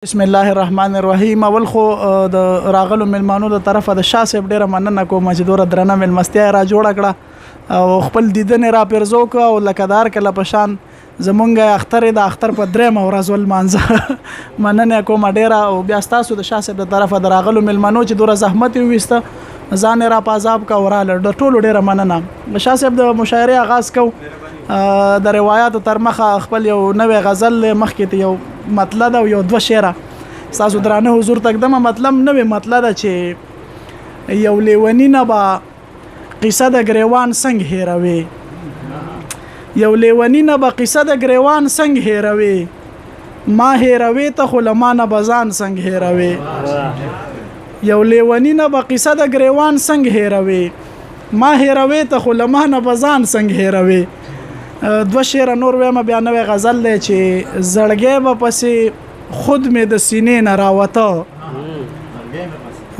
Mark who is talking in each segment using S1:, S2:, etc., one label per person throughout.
S1: بسم الله الرحمن الرحیم. اول خو د راغلو ملمانو د طرفه د شاه صاحب ډیره مننه کوم چې دوره درنه ملمستیا را جوړ کړه او خپل دیدن را پرزو کو او لکدار کله پشان زمونږ اختر د اختر په درېم ورځ ولمانځه مننه کوم ډیره او بیا تاسو د شاه صاحب د طرفه د راغلو ملمانو چې دوره زحمت وېسته ځان را پازاب کا وراله د ټولو ډیره مننه. شاه صاحب د مشاعره آغاز کو د روایتو تر مخه خپل یو نوې غزل مخکې یو مطلب او یو دوه شعر تاسو درانه حضور تقدم مطلب نوې مطلب چې یو لیونی نه با قصه د گریوان څنګه هیروي یو لیونی نه با قصه د گریوان څنګه هیروي ما هیروي ته خلمانه بزان څنګه هیروي یو لیونی نه با قصه د گریوان څنګه هیروي ما هیروي ته خلمانه بزان څنګه هیروي. دو شعر نور ویم بیا نوې غزل دی چې زړګی به پسې خود مې د سینې نه راوته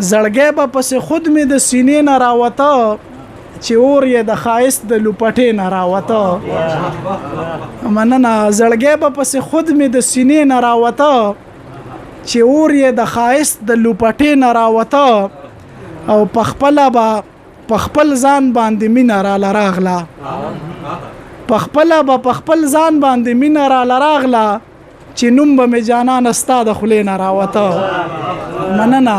S1: زړګی به پسې خود مې د سینې نه راوته چې اور یې د ښایست د لوپټې نه راوته مننه. زړګی به پسې خود مې د سینې نه راوته چې اور یې د ښایست د لوپټې نه راوته او پخپله به پخپل ځان باندې مینه راله راغله پخپله به پخپل ځان باندې مینه را لراغله چې نوم به مې جانان ستا د خولې نه راوته مننه.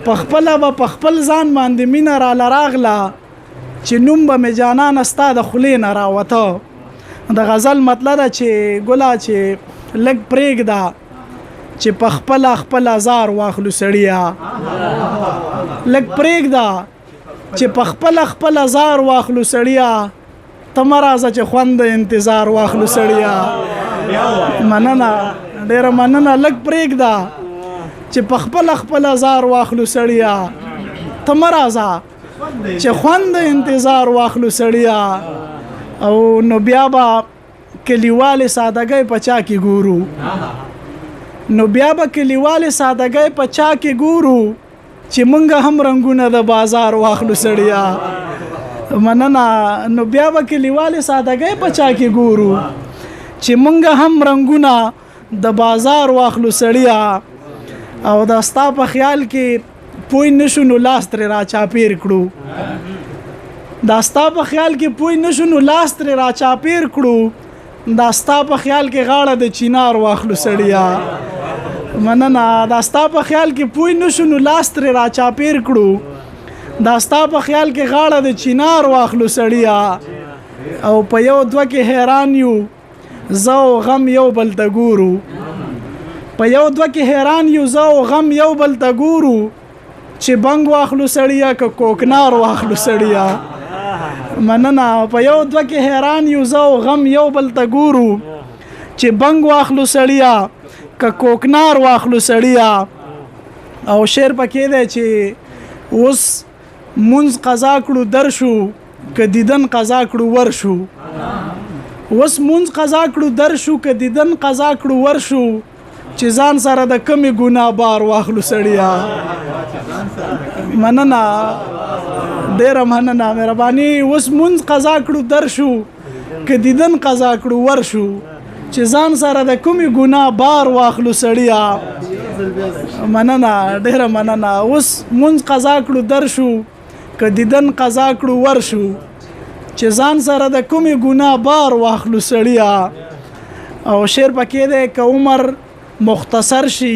S1: پخپله به پخپل ځان باندې مینه را لراغله چې نوم به مې جانان ستا د خولې نه راوته. د غزل مطلب ده چې ګله چې لږ پرېږده چې پخپله خپل ازار واخلو سړیه لږ پرېږده چې پخپله خپل ازار واخلو سړیه تمرازه چې خوند انتظار واخلو سړیا مننه ډیره مننه. لږ پرېږده چې پخپل خپل ازار واخلو سړیا تمرازه چې خوند انتظار واخلو سړیا او نو بیا به کلیوال سادهګۍ پچا کې ګورو نو بیا به کلیوال سادهګۍ پچا کې ګورو چې مونږ هم رنگونه د بازار واخلو سړیا مننه. نو بیا به کلیوالې سادهګۍ پچا کې ګورو چې مونږ هم رنگونه د بازار واخلو سړیا او دا ستا په خیال کې پوی نشو نو لاس ترې را چاپیر کړو دا ستا په خیال کې پوی نشو نو لاس ترې را چاپیر کړو دا ستا په خیال کې غاړه د چینار واخلو سړیا مننه. دا ستا په خیال کې پوی نشو نو لاس ترې را چاپیر کړو دا ستا په خیال کې غاړه د چینار واخلو سړیا او په یو دوه کې حیران یو زه او غم یو بل ته ګورو په یو دوه کې حیران یو زه او غم یو بل ته ګورو چې بنګ واخلو سړیا که کوکنار واخلو سړیا مننه. په یو دوه کې حیران یو زه او غم یو بل ته ګورو چې بنګ واخلو سړیا که کوکنار واخلو سړیا. او شعر پکې دی چې اوس منځ قضا کړو در شو که دیدن قضا کړو ور شو اوس منځ قضا کړو در شو که دیدن قضا کړو ور شو چې ځان سره د کمی ګناه بار واخلو سړیا مننه ډیره مننه مهرباني. اوس منځ قضا کړو در شو که دیدن قضا کړو ور شو چې ځان سره د کمی ګناه بار واخلو سړیا مننه ډیره مننه. اوس منځ قضا کړو در شو که دیدن قضا کړو ور شو چې ځان سره د کومې ګناه بار واخلو سړیا. او شعر پکې دی که عمر مختصر شي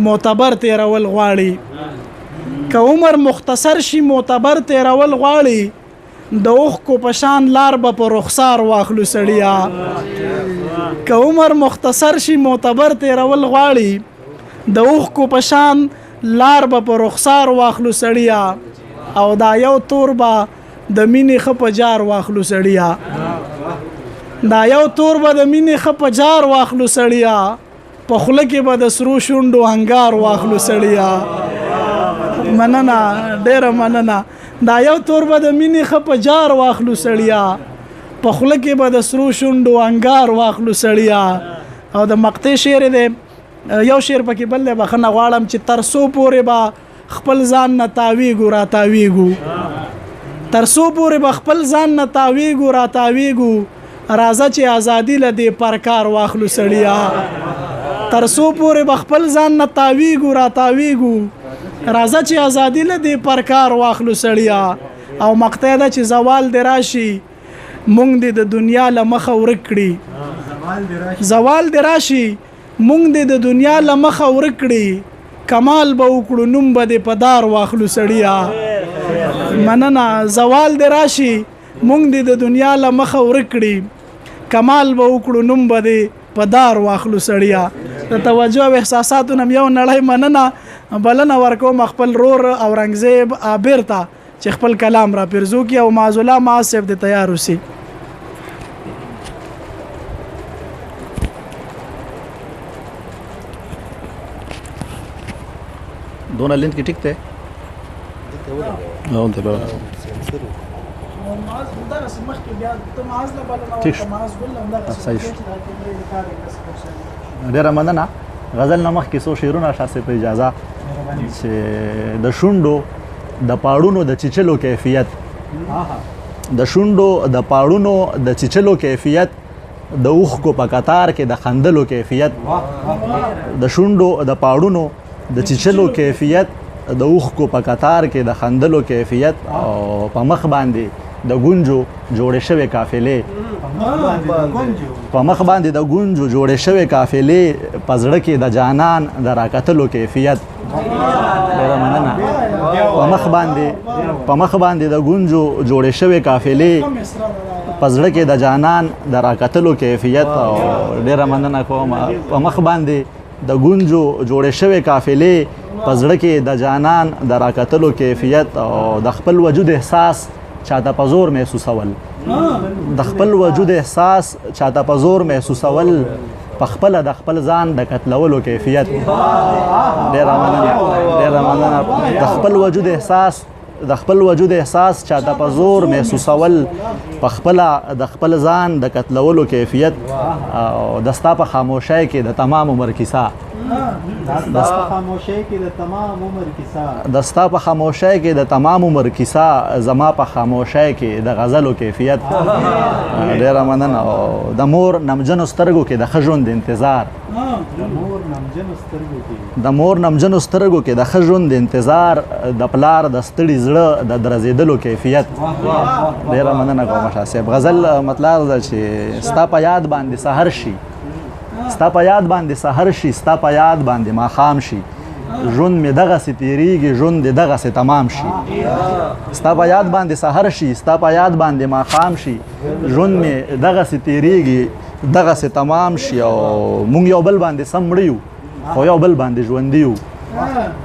S1: معتبر تیرول غواړي که عمر مختصر شي معتبر تیرول غواړي د اوښکو په شان لار به په رخسار واخلو سړیا که عمر مختصر شي معتبر تیرول غواړي د اوښکو په شان لار به په رخسار واخلو سړیا او دا یو تور به د مینې ښه په جار واخلو سړیا دا یو تور به د مینې ښه په جار واخلو سړیا په خوله کې به د سرو شونډو انګار واخلو سړیا مننه ډیره مننه. دا یو تور به د مینې ښه په جار واخلو سړیا په خوله کې به د سرو شونډو انګار واخلو سړیا. او د مقطع شعر دی یو شعر پکې بل دی بخښنه غواړم چې تر څو پورې به خپل ځان نه تاویږو را تاویږو تر څو پورې به خپل ځان نه تاویږو را تاویږو راځه چې ازادي له دې پرکار واخلو سړیا تر څو پورې به خپل ځان نه تاویږو را تاویږو راځه چې ازادي له دې پر کار واخلو سړیا او مقطع ده چې زوال دې راشي مونږ دې د دنیا له مخه ورک کړي زوال دې راشي مونږ دې د دنیا له مخه ورک کړي کمال به وکړو نوم به دې په دار واخلو سړیا مننه زوال دې راشي مونږ دې د دنیا له مخه ورک کړي کمال به وکړو نوم به دې په دار واخلو سړیا د توجه او احساساتو نم یو نړۍ مننه بلنه ورکوم خپل رور اورنګزیب عابر ته چې خپل کلام را پرزو کی او معذولا معصب د تیار وسی
S2: دونه لینک کې ټیک ته نو ته ډیره مننه غزل نمخ کې څو شعرونه شاسې په اجازه چې د شونډو د پاړونو د چچلو کیفیت د شونډو د پاړونو د چچلو کیفیت د اوخ کو په قطار کې د خندلو کیفیت د شونډو د پاړونو د چچلو کیفیت د اوخ کو په قطار کې د خندلو کیفیت او په مخ باندې د ګونجو جوړې شوی قافلې په مخ باندې د ګونجو جوړې شوی قافلې پزړه کې د جانان د راکتلو کیفیت ډیره مننه په مخ باندې د ګونجو جوړې شوی قافلې پزړه کې د جانان د راکتلو کیفیت او ډیره مننه کوم په مخ باندې د ګونجو جوړې شوی قافلې پزړه کې د جانان د راکتلو کیفیت او د خپل وجود احساس چاته په زور محسوسول د خپل وجود احساس چاته په زور محسوسول په خپل د خپل ځان د قتلولو کیفیت ډیره مننه د خپل وجود احساس چاته په زور محسوسول په خپل د خپل ځان د قتلولو کیفیت او دستا په خاموشۍ کې د تمام عمر کیسه دستا په خاموشۍ کې د تمام عمر کیسه زما په خاموشۍ کې د غزلو کیفیت ډیره مننه د مور نمجنو سترګو کې د ښه ژوند انتظار د مور نمجنو سترګو کې د ښه ژوند انتظار د پلار د ستړي زړه د درزېدلو کیفیت ډیره مننه کوم شاه صاحب غزل مطلب ده چې ستا په یاد باندې سحر شي ستا په یاد باندې ماښام شي ژوند مې دغسې تیریږي ژوند دې دغسې تمام شي ستا په یاد باندې سحر شي ستا په یاد باندې ماښام شي ژوند مې دغسې تیریږي دغسې تمام شي او مونږ یو بل باندې سم مړه یو خو یو بل باندې ژوندي یو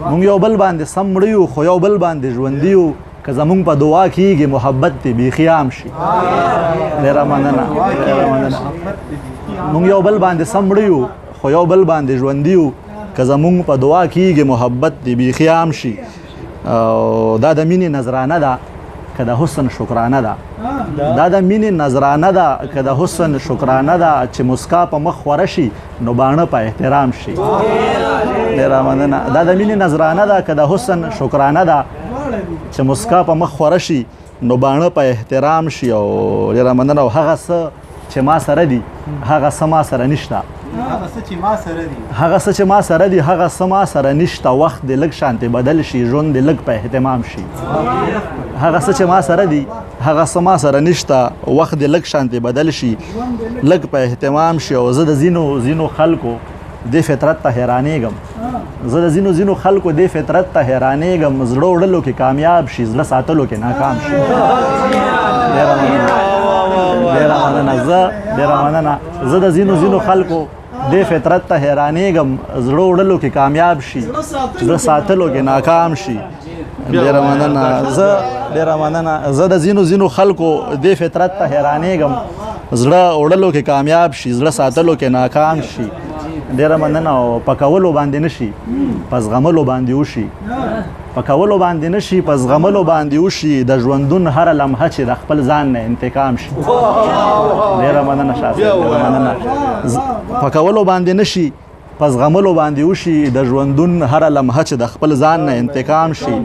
S2: مونږ یو بل باندې سم مړه یو خو یو بل باندې ژوندي یو که زمونږ په دعا کېږي محبت دې بیخي عام شي ډېره مننه مونږ یو بل باندې سم مړه یو خو یو بل باندې ژوندي یو که زمونږ په دعا کېږي محبت دې بیخي عام شي او دا د مینې نظرانه ده که د حسن شکرانه ده دا د مینې نظرانه ده که د حسن شکرانه ده چې مسکا په مخ خوره شي نو باڼه په احترام شي ډېره مننه دا د مینې نظرانه ده که د حسن شکرانه ده چې مسکا په مخ خوره شي نو باڼه په احترام شي او ډېره مننه او هغه څه چې ما سره دي هغه څه ما سره نشته هغه څه چې ما سره دي هغه څه ما سره نشته وخت دې لږ شانتې بدل شي ژوند دې لږ په اهتمام شي هغه څه چې ما سره دي هغه څه ما سره نشته وخت دې لږ شانتې بدل شي لږ په اهتمام شي او زه د ځینو خلکو دې فطرت ته حیرانېږم دې فطرت ته حیرانېږم زړه وړلو کې کامیاب شي زړه ساتلو کې ناکام شي ډېره مننه زه د ځینو خلکو دې فطرت ته حیرانېږم زړه وړلو کې کامیاب شي زړه ساتلو کې ناکام شي ډېره مننه زه د ځینو خلکو دې فطرت ته حیرانېږم زړه وړلو کې کامیاب شي زړه ساتلو کې ناکام شي ډېره مننه او پکولو باندې نشي پس غملو باندې وشي پکولو باندې نشي پس غملو باندې وشي د ژوندون هره لمحه چې د خپل ځان نه انتقام شي ډېره مننه شاه پکولو باندې نشي پس غملو باندې وشي د ژوندون هره لمحه چې د خپل ځان نه انتقام شي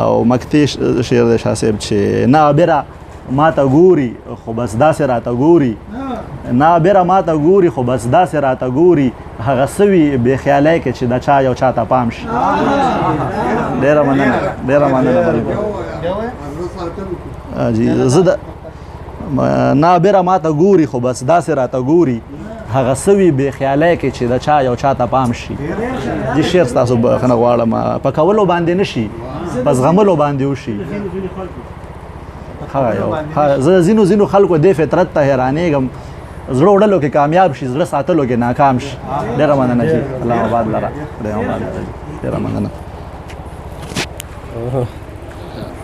S2: او مکتي شعر د شاه صاحب چې نه عبره ما ته ګوري خو بس داسې راته ګوري نابره ماته ګوري خو بس داسې راته ګوري هغه څه وي بې خیالۍ کې چې د چا یو چا ته پام شي. ډېره مننه ملګرو. جی زه د نابره ماته ګوري خو بس داسې راته ګوري هغه څه وي بې خیالۍ کې چې د چا یو چا ته پام شي. دې شعر ستاسو بخښنه غواړم په کولو باندې نه شي په زغملو باندې وشي. زه ځینو خلکو دې فطرت ته حیرانېږم زړه وړلو کې کامیاب شي زړه ساتلو کې ناکام شي. ډېره مننه چې الله آباد لره. ډېره مننه.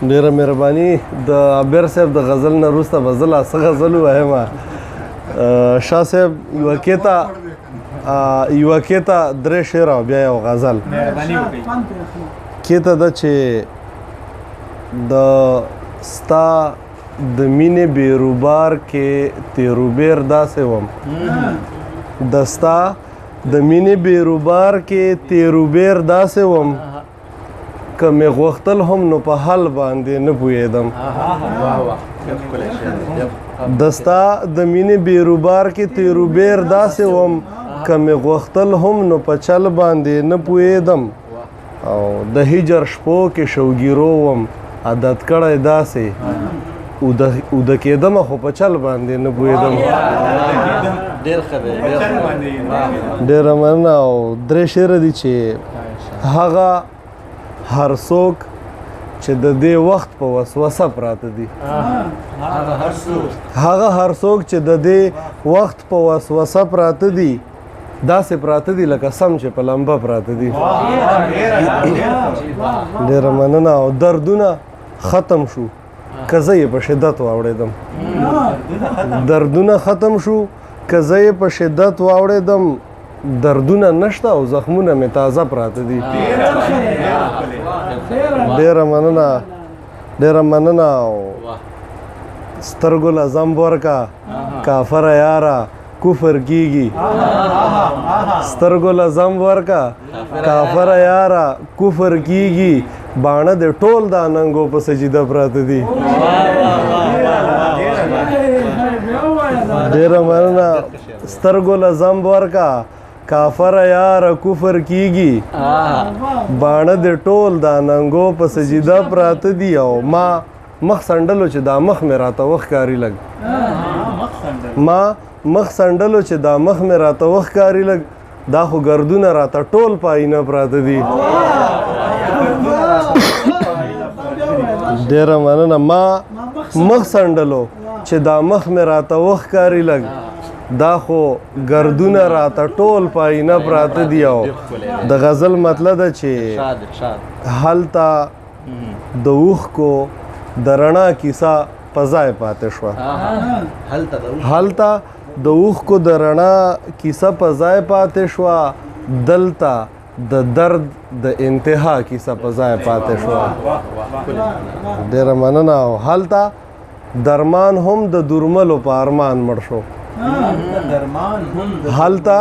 S3: ډېره مهرباني. د عبیر صاحب د غزل نه وروسته به زه لا څه غزل ووایم. شاه صاحب یوه کېته درې شعر او بیا یو غزل. کېته ده چې د ستا د مینې بیروبار کې تیروبیر داسې وم د ستا د مینې بیروبار کې تیروبیر داسې وم که مې غوښتل هم نو په حل باندې نه پوهېدم د ستا د مینې بیروبار کې تیروبیر داسې وم که مې غوښتل هم نو په چل باندې نه پوهېدم او د هجر شپو کې شوګیرو وم عادت کړی داسې اوده کېدم خو په چل باندې نه پوهېدم. ډېره مننه. او درې شعره دي چې هغه هر څوک چې د دې وخت په وسوسه پراته دي هغه هر څوک چې د دې وخت په وسوسه پراته دي داسې پراته دي لکه سم چې په لمبه پراته دي. ډېره مننه. او دردونه ختم شو که زه یې په شدت واوړېدم دردونه ختم شو که زه یې په شدت واوړېدم دردونه نشته او زخمونه مې تازه پراته دي. ډېره مننه. او سترګو له ذنب ورکه کافره یاره کفر کیږي سترګو له ذنب ورکه کافره یاره کفر کیږي باڼه د ټول د اننګو په سجده پراته دي. ډېره مننه. سترګو له ذنب ورکه کافره یاره کفر کیږي باڼه د ټول د اننګو په سجده پراته دي. او ما مخ سنډلو چې دا مخ مې راته وښکاري لږ مخ سنډلو چې دا مخ مې راته وښکاري لږ دا خو ګردونه راته ټول په آینه پراته دي. ډېره مننه. ما مخ سنډلو چې دا مخ مې راته وښکاري لږ دا خو ګردونه راته ټول په آینه پراته دي. او د غزل مطلب ده چې هلته د اوښکو د رڼا کیسه په ځای پاتې شوه هلته د اوښکو د رڼا کیسه په ځای پاتې شوه دلته د درد د انتها کیسه په ځای پاتې شوه. ډېره مننه. او هلته درمان هم د درملو په ارمان مړ شو هلته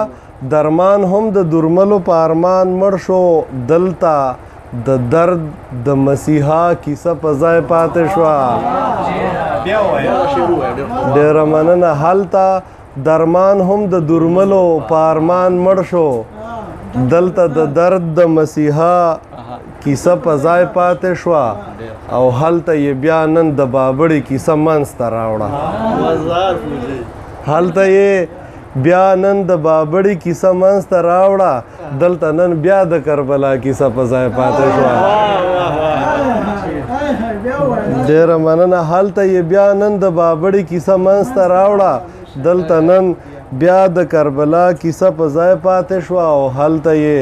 S3: درمان هم د درملو په ارمان مړ شو دلته د درد د مسیحا کیسه په ځای پاتې شوه. ډېره مننه. هلته درمان هم د درملو په ارمان مړ شو دلته د درد د مسیحا کیسه په ځای پاتې شوه او هلته یې بیا نن د بابړې کیسه منځته راوړه هلته یې بیا نن د بابړې کیسه منځته راوړه دلته نن بیا د کربلا کیسه په ځای پاتې شوه. ډېره مننه. هلته یې بیا نن د بابړې کیسه منځته راوړه دلته نن بیا د کربلا کیسه په ځای پاتې شوه او هلته یې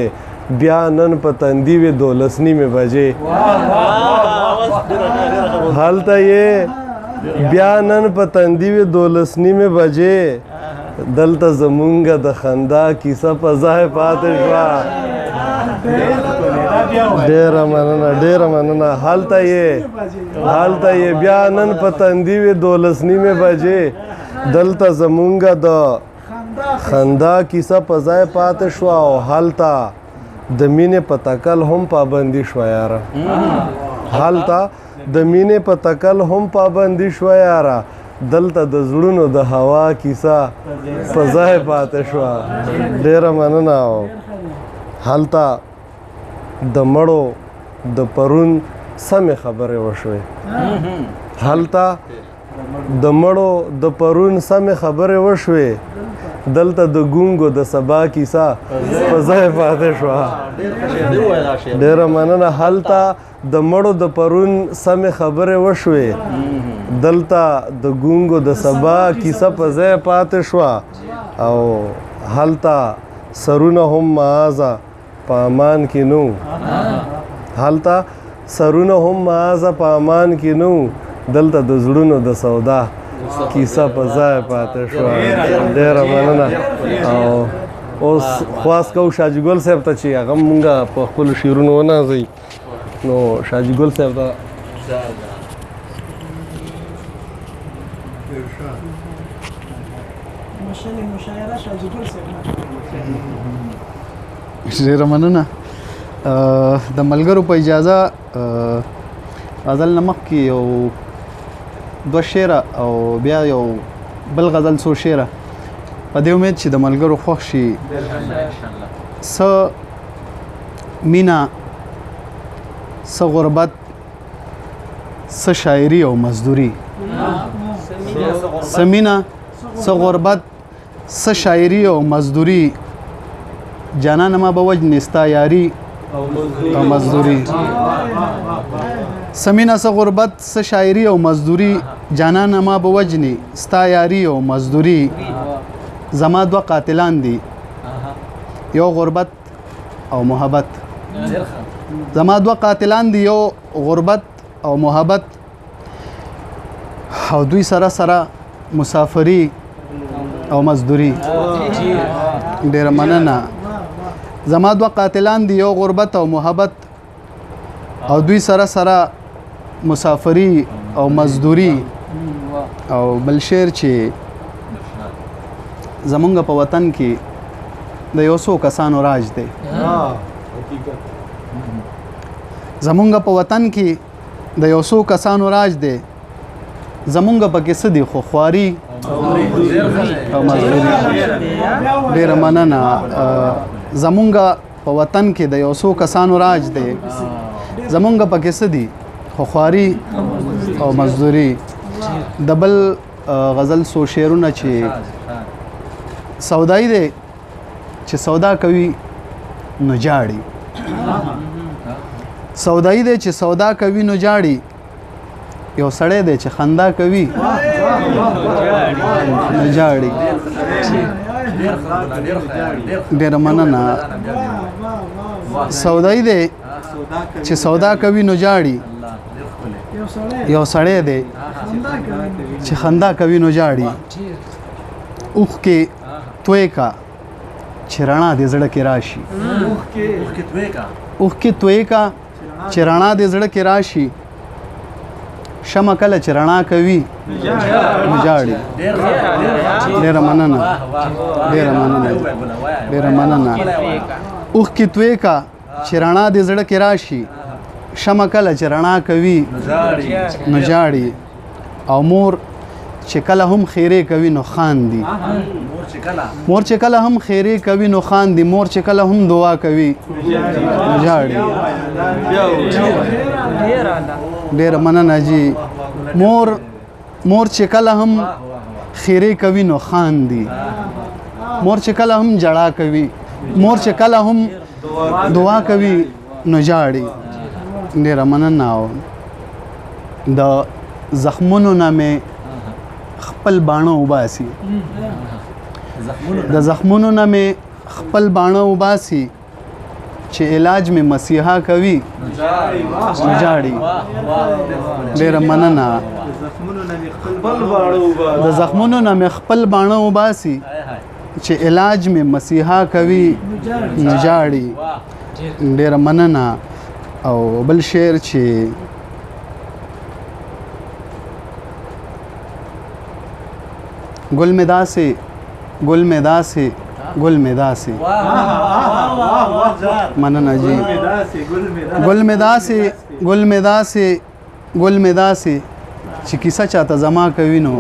S3: بیا نن په تندي وې 12 بجې هلته یې بیا نن په تندي وې 12 بجې دلته زمونږ د خندا کیسه په ځای پاتې شوه. ډېره مننه. ډېره مننه. هلته یې بیا نن په تندي وې 12 بجې دلته زمونږ د خندا کیسه په ځای پاتې شوه او هلته د مینې په تکل هم پابندي شوه یاره هلته د مینې په تکل هم پابندي شوه یاره دلته د زړونو د هوا کیسه په ځای پاتې شوه. ډېره مننه. او هلته د مړو د پرون سمې خبرې وشوې. هلته د مړو د پرون سمې خبرې وشوې. دلته د ګونګو د سبا کیسه په ځای پاتې شوه. ډېره مننه. هلته د مړو د پرون سمې خبرې وشوې. دلته د ګونګو د سبا کیسه په ځای پاتې شوه. او هلته سرونه هم معاذه په امان کې نو. هلته سرونه هم معاذه په امان کې نو. دلته د زړونو د سودا کیسه په ځای پاتې شوه. ډېره مننه. او اوس خواست کوو شاجي ګل صاحب ته چې هغه مونږه په خپلو شعرونو ونازوي. نو شاجي ګل صاحب ته
S4: ډېره مننه. د ملګرو په اجازه غزل نه مخکې یو 2 شعره او بیا یو بل غزل څو شعره په دې امید چې د ملګرو خوښ شي. څه مینه، څه غربت، څه شاعري او مزدوري. څه مینه، څه غربت، څه شاعري او مزدوري. جانان ما به وجنې ستا یاري او مزدوري. څه مینه، څه غربت، څه شاعري او مزدوري. جانان ما به وجنې ستا یاري او مزدوري. زما 2 قاتلان دي، یو غربت او محبت. زما 2 قاتلان دي، یو غربت او محبت. او دوی سره سره مسافري او مزدوري. ډېره مننه. زما 2 قاتلان دي، یو غربت او محبت. او دوی سره سره مسافري او مزدوري. او بل شعر چې زمونږ په وطن کې د یو څو کسانو راج دی. زمونږ په وطن کې د یو څو کسانو راج دی. زمونږ پکې څه دي خو خواري او مزدوري. ډېره مننه. زمونږ په وطن کې د یو څو کسانو راج دی. زمونږ پکې څه دي خو خواري او مزدوري. د بل غزل څو شعرونه چې سودایي دی چې سودا کوي نو جاړي. سودایي دی چې سودا کوي نو جاړي. یو سړی دی چې خندا کوي نو جاړي. ډېره مننه. سودایي دی چې سودا کوي نو جاړي. یو سړی دی چې خندا کوي نو جاړي. اوښ کې توی کا چې رڼا دې زړه کې راشي. اوښ کې توی کا چې رڼا دې زړه کې راشي. شمع کله چې رڼا کوي نو جاړي. ډېره مننه. ډېره مننه. ډېره مننه. اوښ کې توی کا چې رڼا دې زړه کې راشي. شمع کله چې رڼا کوي نو جاړي. او مور چې کله هم خیرې کوي نو خاندي. مور چې کله هم خیرې کوي نو خاندي. مور چې کله هم دعا کوي نو جاړي. ډېره مننه جی. مور چې کله هم خیرې کوي نو خاندي. مور چې کله هم جړا کوي. مور چې کله هم دعا کوي نو جاړي. ډېره مننه. د زخمونو نه مې خپل باڼه وباسي. د زخمونو نه مې خپل باڼه وباسي. چې علاج مې مسیحا کوي نو جاړي. ډېره مننه. د زخمونو نه مې خپل باڼه وباسي. چې علاج مې مسیحا کوي نو جاړي. ډېره مننه. او بل شعر چې گل میں داسے گل میں داسے گل میں داسے. مننه جی. گل میں داسے گل میں داسے گل میں داسے چې کیسه چاته زما کوي نو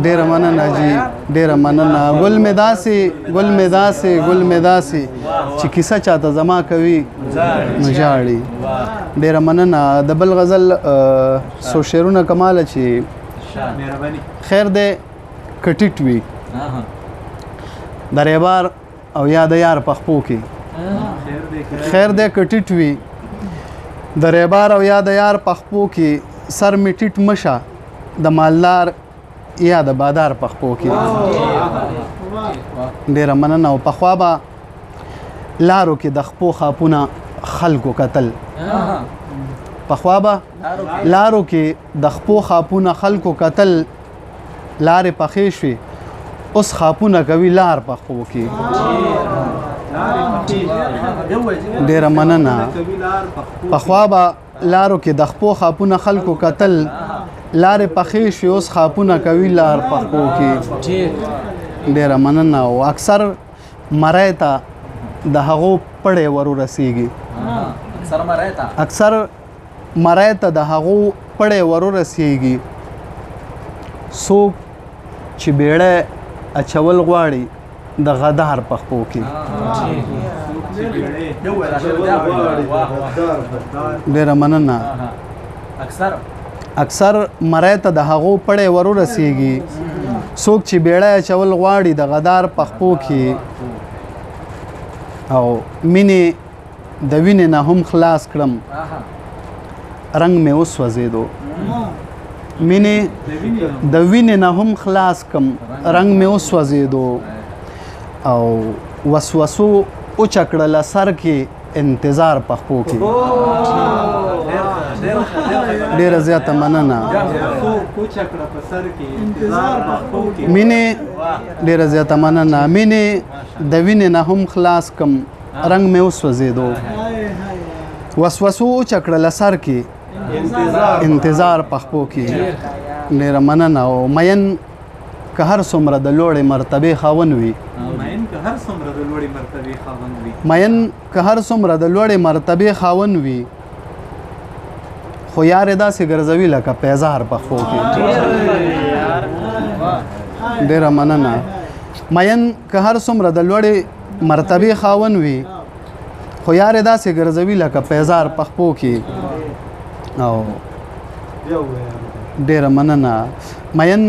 S4: ډېره مننه جی ډېره مننه ګل مې داسې چې کیسه چاته زما کوي نو ژاړي ډېره مننه د بل غزل څو شعرونه کماله چې خیر دی که ټیټ وي درېبار او یا د یار پخپو کې خیر دی که ټیټ وي درېبار او یا د یار پخپو کې سر مې ټیټ مشه د مالدار یا د بادار پخپو کې ډېره مننه او پخوا به لارو کې د خپو خاپونه خلکو کتل پخوا به لارو کې د خپو خاپونه خلکو کتل لارې پخې شوې اوس خاپونه کوي لار پخپو کې ډېره مننه پخوا به لارو کې د خپو خاپونه خلکو کتل لارې پخې شوې اوس خاپونه کوي لار پخپو کې ډېره مننه او اکثر مری ته د هغو پړې ورو رسیږي اکثر مری ته د هغو پړې ورو رسیږي څوک چې بیړۍ اچول غواړي د غدار پخپو کې ډېره مننه اکثر مری ته د هغو پړې ورو رسیږي څوک چې بیړۍ اچول غواړي د غدار پخپو کې او مینې د وینې نه هم خلاص کړم رنګ مې وسوځېدو مینې د وینې نه هم خلاص کړم رنګ مې وسوځېدو او وسوسو اوچه کړله سر کې انتظار پخپو کې ډېره زیاته مننه مینې ډېره زیاته مننه مینې د وینې نه هم خلاص کم رنګ مې وسوځېدو وسوسو اوچه کړله سر کې انتظار پخپو کې ډېره مننه او مین که هر څومره د لوړې مرتبې خاوند وي مین که هر څومره د لوړې مرتبې خاوند وي خو یارې داسې ګرځوي لکه پیزار پخپو کې ډېره مننه مین که هر څومره د لوړې مرتبې خاوند وي خو یارې داسې ګرځوي لکه پیزار پخپو کې او ډېره مننه مین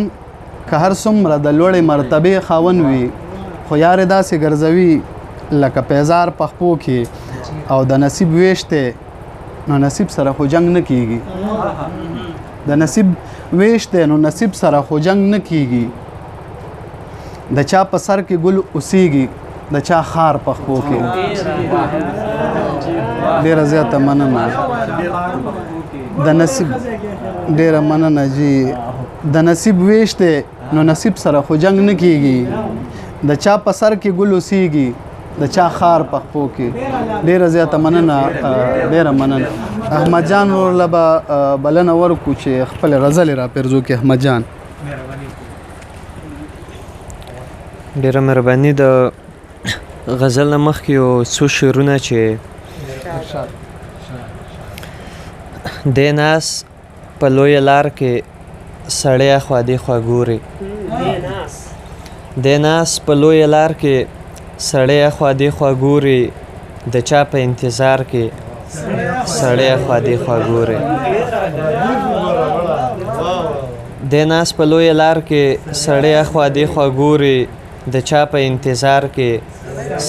S4: که هر څومره د لوړې مرتبې خاوند وي خو یارې داسې ګرځوي لکه پیزار پخپو کې او د نصیب ویش دی نو نصیب سره خو جنگ نه کیږي د نصیب ویش دی نو نصیب سره خو جنگ نه کیږي د چا په سر کې ګل اوسیږي د چا خار پخپو کې ډېره زیاته مننه د نصیب ډېره مننه جی د نصیب ویش دی نو نصیب سره خو جنگ نه کیږي د چا په سر کې ګل اوسیږي د چا خار پخپو کې ډېره زیاته مننه ډېره مننه احمد جان ورله به بلنه ورکړو چې خپل غزل را پرځو کې احمد جان
S5: ډېره مهرباني د غزل نه مخکې یو څو شعرونه چې دی ناست په لویه لار کې سړی اخوا دېخوا ګوري دی ناست په لویه لار کې سړی اخوا دېخوا ګوري د چا په انتظار کې سړی اخوا دېخوا ګوري دی ناست په لویه لار کې سړی اخوا دېخوا ګوري د چا په انتظار کې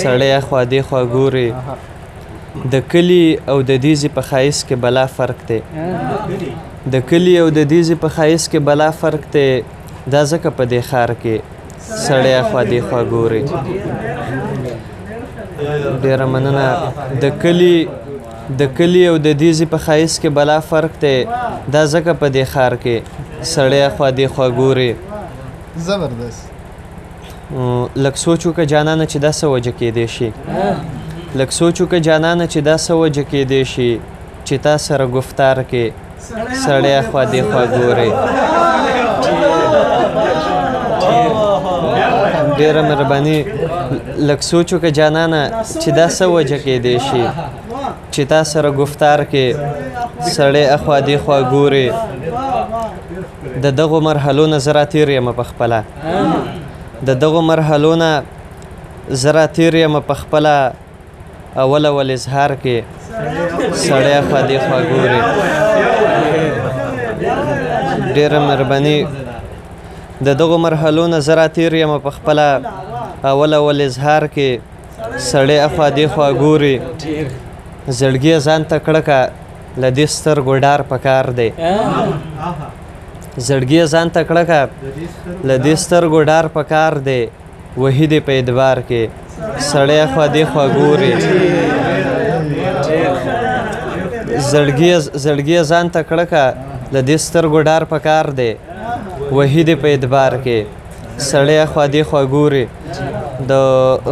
S5: سړی اخوا دېخوا ګوري د کلي او د دیزې په ښایست کې بلا فرق دی د کلي او د دیزې په ښایست کې بلا فرق دی دا ځکه په دې ښار کې سړی اخوا دېخوا ګوري ډېره مننه د کلي او د دیزې په ښایست کې بلا فرق دی دا ځکه په دې ښار کې سړی اخوا دېخوا ګوري
S4: زبردست
S5: لږ سوچ وکړه جانانه چې دا څه وجه کیدی شي لږ سوچ وکړه جانانه چې دا څه وجه کیدی شي چې تا سره گفتار کې سړی اخوا دېخوا ګوري ډېره مهرباني لږ سوچ وکړه جانانه چې دا څه وجه کیدی شي چې تا سره گفتار کې سړی اخوا دې خوا ګوري د دغو مرحلو نه زه راتېر یم په خپله د دغو مرحلو نه زه راتېر یم په خپله اول اظهار کې سړی اخوا دې خوا ګوري ډېره مهرباني د دغو مرحلو نه زه راتېر یم په خپله اول اظهار کې سړی اخوا دې خوا ګوري زړګي ځان ته کړه که له دې سترګو ډار پکار دی زړګي ځان ته کړه که له دې سترګو ډار پکار دی وهي دې په اعتبار کې سړی اخوا دې خوا ګوري زړګي ځان ته کړه که له دې سترګو ډار پکار دی وهي دې په اعتبار کې سړی اخوا دې خوا ګوري د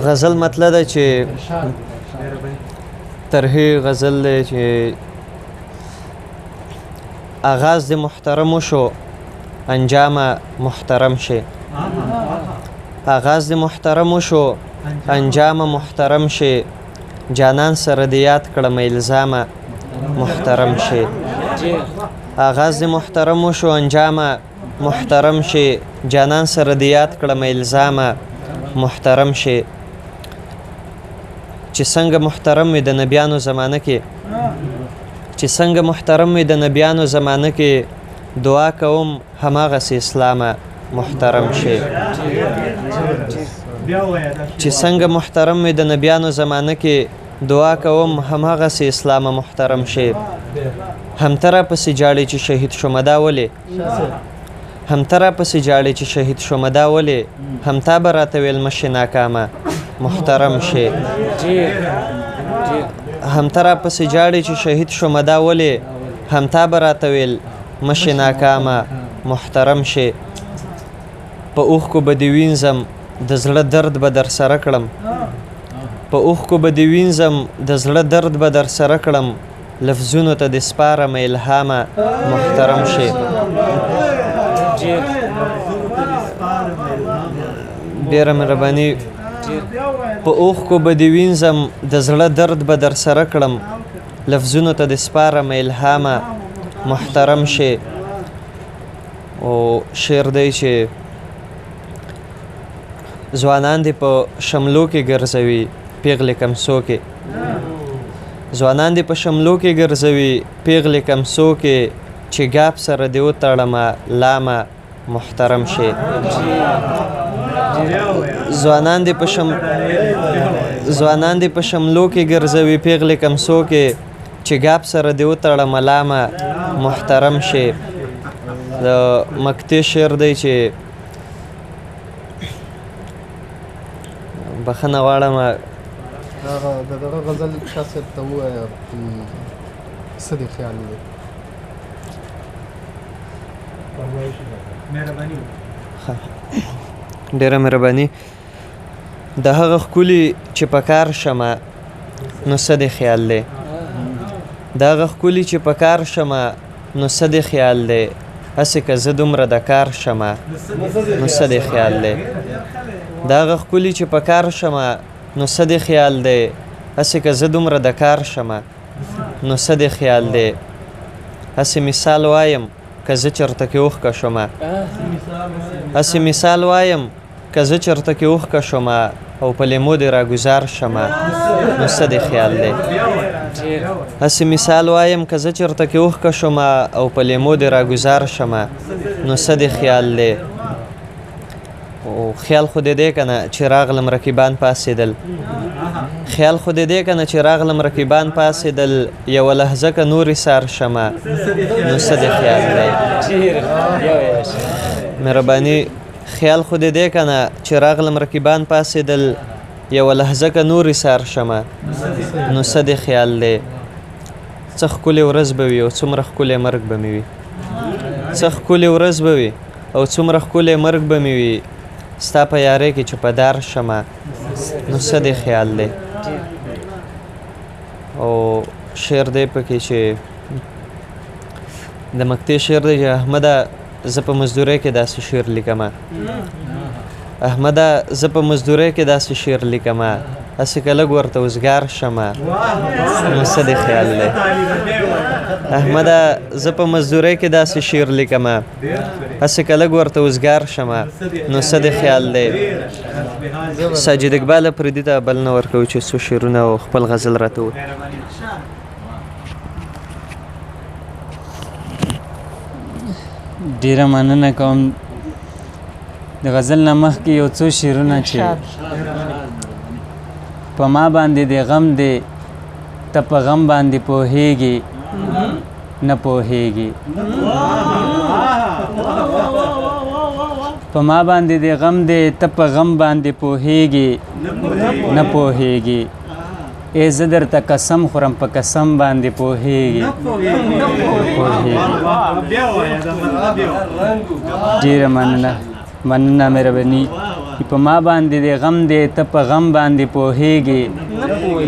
S5: غزل مطلب ده چې ترهی غزل دی چې آغاز د محترم شو انجام محترم شي آغاز د محترم شو انجام محترم شي جانان سره د یاد کړم الزام محترم شي آغاز د محترم شو انجام محترم شي جانان سره د یاد کړم الزام محترم شي چې څنګه محترم وي د نبیانو زمانه کې چې څنګه محترم وي د نبیانو زمانه کې دعا کوم هماغسې اسلام محترم شي چې څنګه محترم وي د نبیانو زمانه کې دعا کوم هماغسې اسلام محترم شي همتره پسې جاړي چې شهید شومه دا ولې همتره پسې جاړي چې شهید شومه دا ولې همتا به راته ویل مشې ناکامه محترم شي همتره پسې جاړي چې شهید شومه دا ولې همتا به راته ویل مشې ناکامه محترم شي په اوښکو به دې وینځم د زړه درد به در سره کړم په اوښکو به دې وینځم د زړه درد به در سره کړم لفظونو ته د سپارم الهامه محترم شي ډېره مهرباني په اوښکو به دې وینځم د زړه درد به در سره کړم لفظونو ته د سپارم الهامه محترم شي او شعر دی چې ځوانان دې په شملو کې ګرځوي پیغلې کمسو کې ځوانان دې په شملو کې ګرځوي پیغلې کمسو کې چې ګاپ سره دې وتړمه لامه محترم شي ځوانان دې په شملو کې ګرځوي پیغلې کمسو کې چې ګاپ سره دې وتړمه لامه محترم شي د مکتې شعر دی چې بخښنه غواړم
S4: دغه غزل شخصیت ته ووایه څه دې خیال دی
S5: ډېره مهرباني د هغه ښکلي چې په کار شمه نو څه دې خیال دی د هغه ښکلي چې په کار شمه نو څه دې خیال دی هسې که زه دومره د کار شمه نو څه دې خیال دی د هغه ښکلي چې په کار شمه نو څه دې خیال دی هسې که زه دومره د کار شمه نو څه دې خیال دی هسې مثال وایم که زه چېرته کې اوښکه شومه هسې مثال وایم که زه چېرته کې اوښکه شومه او په لیمو دې راګزار شمه نو څه دې خیال دی هسې مثال وایم که زه چېرته کې اوښکه شومه او په لیمو دې راګزار شمه نو څه دې خیال دی او خیال خو دې دی که نه چې راغلم رقیبان پاڅېدل خیال خو دې دی که نه چې راغلم رقیبان پاڅېدل یوه لحظه که نورې سار شمه نو څه دې خیال دی مهرباني خیال خو دې دی که نه چې راغلم رقیبان پاڅېدل یوه لحظه که نورې سار شمه نو څه دې خیال دی څه ښکلې ورځ به وي او څومره ښکلی مرګ به مې وي څه ښکلې ورځ به وي او څومره ښکلی مرګ به مې وي ستا په یارۍ کې چې په دار شمه نو څه دې خیال دی او شعر دی پکې چې د مکتې شعر دی چې احمده زه په مزدورۍ کې داسې شعر لیکمه احمده زه په مزدورۍ کې داسې شعر لیکمه هسې که لږ ورته وزګار شمه نو څه دې خیال دی احمده زه په مزدورۍ کې داسې شعر لیکمه هسې که لږ ورته وزګار شمه نو څه د خیال دی ساجد اقبال پردي ته بل نه ورکوو چې څو شعرونه او خپل غزل راته ووایي
S6: ډیره مننه کوم د غزل نه مخکې یو څو شعرونه چې په ما باندې د غم دی ته په غم باندې پوهیږي نه پوهیږي په ما باندې د غم دی ته په غم باندې پوهیږي نه پوهیږي ای زه درته قسم خورم په قسم باندې پوهیږي ډیره مننه مننه مهرباني په ما باندې د غم دی ته په غم باندې پوهیږي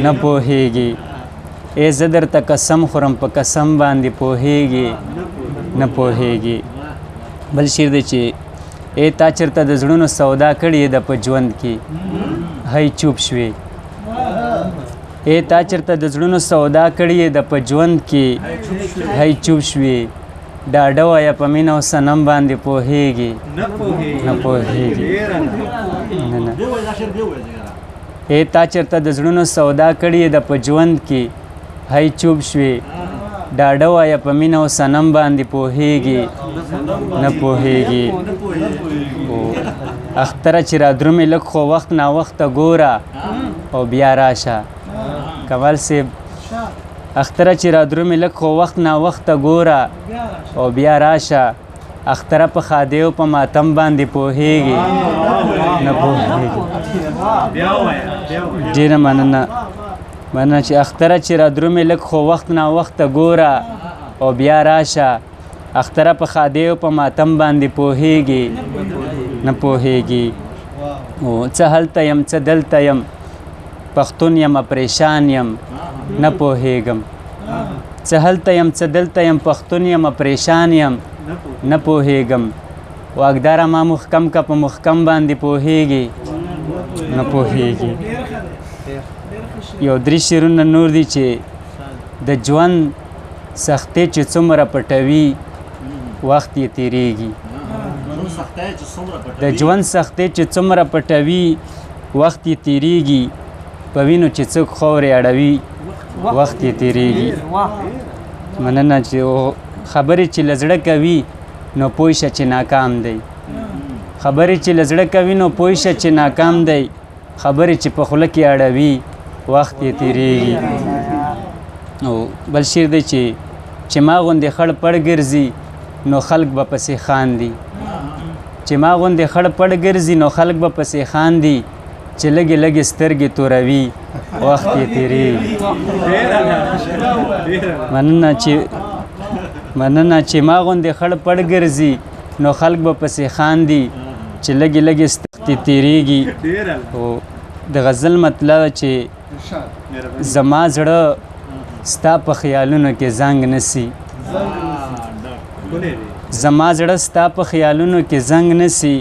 S6: نه پوهیږي ای زه درته قسم خورم په قسم باندې پوهیږي نه پوهیږي بل شعر دی چې ای تا چېرته د زړونو سودا کړې ده په ژوند کې هی چوپ شوې ای تا چېرته د زړونو سودا کړې ده په ژوند کې هی چوپ شوې ډاډه وایه په مینه او صنم باندې پوهیږي نه پوهیږي ای تا چېرته د زړونو سودا کړې ده په ژوند کې هی چوپ شوې ډاډه وایه په مینه او صنم باندې پوهیږي نه پوهیږي اختره چې را درومې لږ خو وخت ناوخته ګوره او بیا راشه کمال صاحب اختره چې را درومې لږ خو وخت ناوخته ګوره او بیا راشه اختره په خادیو په ماتم باندې پوهیږي نه پوهیږي ډېره مننه مننه چې اختره چې را درومې لږ خو وخت ناوخته ګوره او بیا راشه اختره په خادیو په ماتم باندې پوهیږي نه پوهیږي او څه هلته یم څه دلته یم پښتون یم پریشان یم نه پوهیږم څه هلته یم څه دلته یم پښتون یم پریشان یم نه پوهیږم واګداره ما محکم که په محکم باندې پوهیږي نه پوهیږي یو درې شعرونه نور دي چې د ژوند سختۍ چې څومره پټوي وخت یې تیریږي د ژوند سختۍ چې څومره پټوي وخت یې تیریږي په وینو چې څوک خاورې اړوي وخت یې تیریږي مننه چې خبرې چې له زړه کوي نو پوه شه چې ناکام دی خبرې چې له زړه کوي نو پوه شه چې ناکام دی خبرې چې په خوله کې اړوي وخت یې تیریږي او بل شعر دی چې ما غوندې خړ پړ ګرځي نو خلک به پسې خاندي چې ما غوندې خړ پړ ګرځي نو خلک به پسې خاندي چې لږې لږې سترګې توروي وخت یې تیریږي مننه چې ما غوندې خړ پړ ګرځي نو خلک به پسې خاندي چې لږې لږې سترګې تیریږي او د غزل مطلب چې زما زړه ستا په خیالونو کې زنګ نسی زما زړه ستا په خیالونو کې زنګ نسی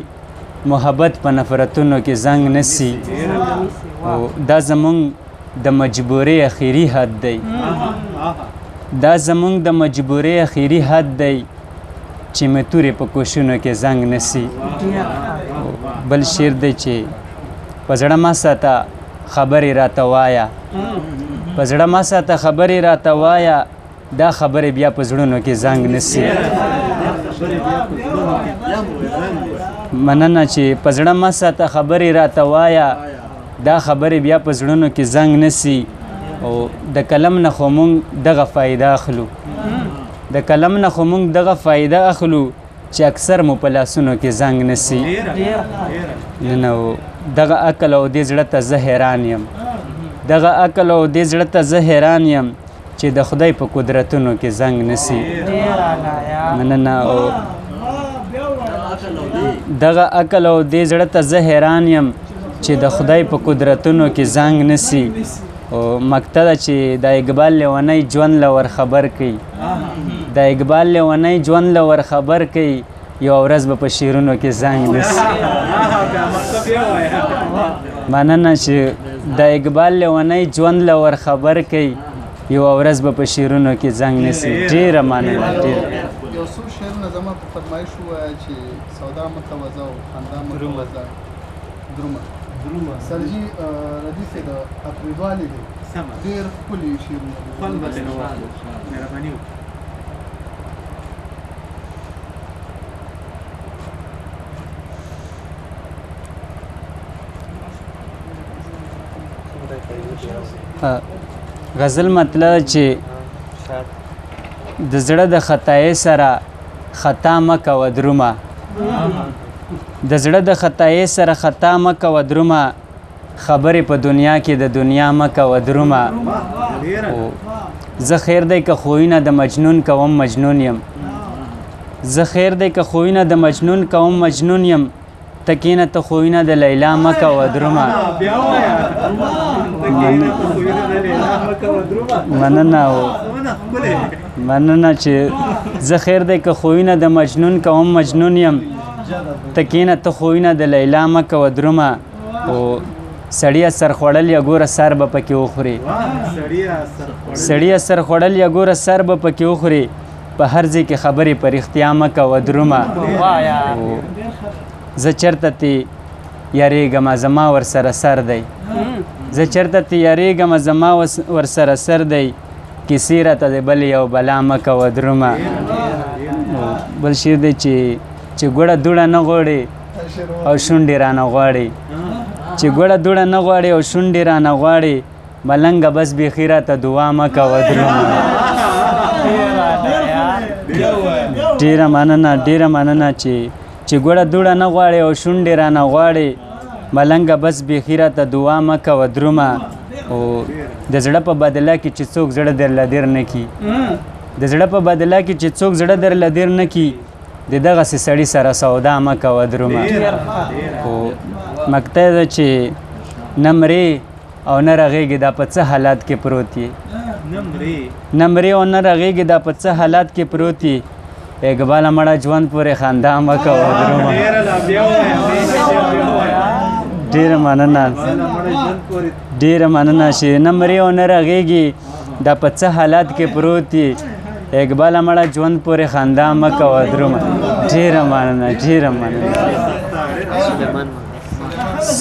S6: محبت په نفرتونو کې زنګ نسی او دا زمونږ د مجبورۍ اخیری حد دی دا زمونږ د مجبورۍ اخیری حد دی چې مې تورې په کوشونو کې زنګ نسی بل شعر دی چې په زړه ما ساته خبرې راته وایه په زړه ما ساته خبرې راته وایه دا خبرې بیا په زړونو کې زنګ نسی مننه چې په زړه ما ساته خبرې راته وایه دا خبرې بیا په زړونو کې زنګ نسی او د قلم نه خو مونږ دغه فایده اخلو د قلم نه خو مونږ دغه فایده اخلو چې اکثر مو په لاسونو کې زنګ نسی نو دغه عقل او دې زړه ته زه حیران یم دغه عقل او دې زړه ته زه حیران یم چې د خدای په قدرتونو کې زنګ نسی مننه او دغه عقل او دې زړه ته زه حیران یم چې د خدای په قدرتونو کې زنګ نسی او مقطع ده چې د اقبال لیونی ژوند له ور خبر کوي د اقبال لیونی ژوند له ور خبر کوي یو ورځ به په شعرونو کې زنګ نسی مننه چې د اقبال لیونی ژوند له ور خبر کوي یوه ورځ به په شعرونو کې زنګ نسي. ډېره مننه. ډېره
S4: یو څو شعرونه زما په فرمایش ووایه چې سودا متوازه او خندا متوازه درومه سرجي ردیف د اقریبوالی دی ډېر ښکلي شعرونه
S6: غزل مطلب چې د زړه د خطایۍ سره خطا مه کوه درومه د زړه د خطایۍ سره خطا مه کوه درومه خبرې په دنیا کې د دنیا مه کوه درومه زه خیر دی که خویونه د مجنون کوم مجنون یم زه خیر دی که خویونه د مجنون کوم مجنون یم تکینه ته خویونه د لیلا مه کوه درومه مننه چې زه خیر دی که خویونه د مجنون کوم مجنون یم تکینه ته خویونه د لیلا مه کوه درومه او سړیه سر خوړل یا ګوره سر به پکې وخوري سړیه سر خوړل یا ګوره سر به پکې وخوري په هر ځای کې خبرې په رښتیا مه کوه درومه زه چېرته تې یارېږمه زما ورسره سر دی زه چېرته تې یارېږمه زما ورسره سر دی کیسې راته د بل یو بلا مه کوه درومه بل شعر دی چې ګوړه دوړه نه غواړي او شونډې رانه غواړي چې ګوړه دوړه نه غواړي او شونډې رانه غواړي ملنګه بس بیخي راته دعا مه کوه درومه ډېره مننه چې ګوړه دوړه نه غواړي او شونډې رانه غواړي ملنګه بس بیخي راته دعا مه کوه درومه او د زړه په بدله کې چې څوک زړه درله دیر نه کي د زړه په بدله کې چې څوک زړه درله دیر نه کي د دغسې سړي سره سودا مه کوه درومه خو مقطع ده چې نه مرې او نه رغېږي دا په څه حالات کې پروت یې نه مرې او نه رغېږي دا په څه حالات کې پروت یې اقباله مړه ژوند پورې خندا مه کوه درومه ډېره مننه چې نه مرې او نه رغېږي دا په څه حالات کې پروت یې اقباله مړه ژوند پورې خندا مه کوه درومه ډېره مننه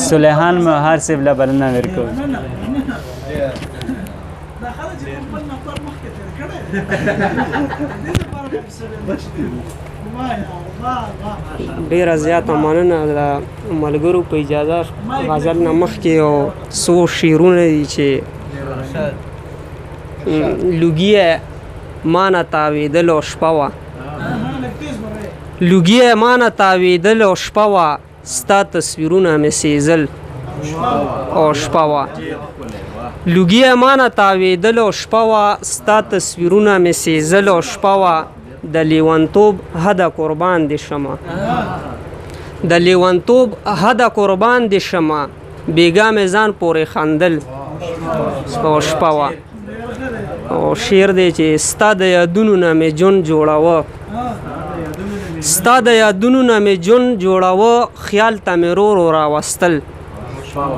S6: سلیحان مهار صاحب له بلنه ورکوو
S7: ډیره زیاته مننه د ملګرو په اجازه غزل نه مخکې یو څو شعرونه دي چې لوګیه مانه تاوېدلو شپه وه لوګیه مانه تاوېدلو شپه وه ستا تصویرونه مې سیزل او شپه وه لوګیه مانه تاوېدلو شپه وه ستا تصویرونه مې سیزل او شپه وه د لیونتوب حده قربان دې شمه د لیونتوب حده قربان دې شمه بیګا مې ځان پورې خندل او شپه وه او شعر دی چې ستا د یادونو نه مې ژوند جوړاوه ستا د یادونو نه مې ژوند جوړاوه خیال ته مې رو راوستل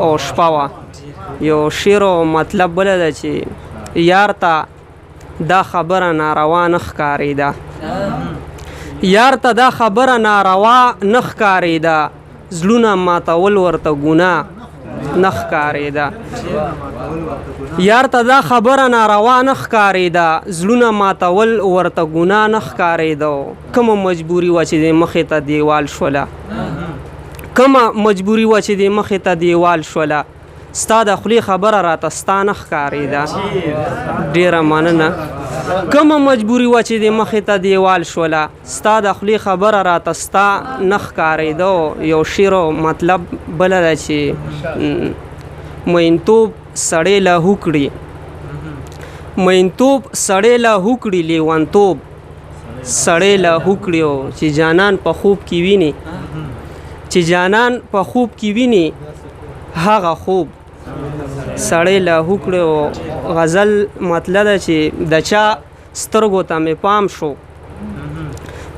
S7: او شپه وه یو شعر او مطلب بله ده چې یار ته دا خبره ناروا نه ښکارېده یار ته دا خبره ناروا نه ښکارېده زړونه ماتول ورته ګناه نه ښکارېده یار ته دا خبره ناروا نه ښکارېده زړونه ماتول ورته ګناه نه ښکارېده کومه مجبوري وه چې د مخې ته دیوال شوله کومه مجبوري وه چې د مخې ته دیوال شوله ستا د خولې خبره راته ستا نه ښکارېده ډېره مننه کومه مجبوري وه چې د مخې ته دیوال شوله ستا د خولې خبره راته ستا نه ښکارېده یو شعر مطلب بله ده چې مینتوب سړی لاهو کړي مینتوب سړی لاهو کړي لیونتوب سړی لاهو کړي چې جانان په خوب کې ویني چې جانان په خوب کې ویني هغه خوب سړی لاهو کړي غزل مطلب ده چې د چا سترګو ته مې پام شو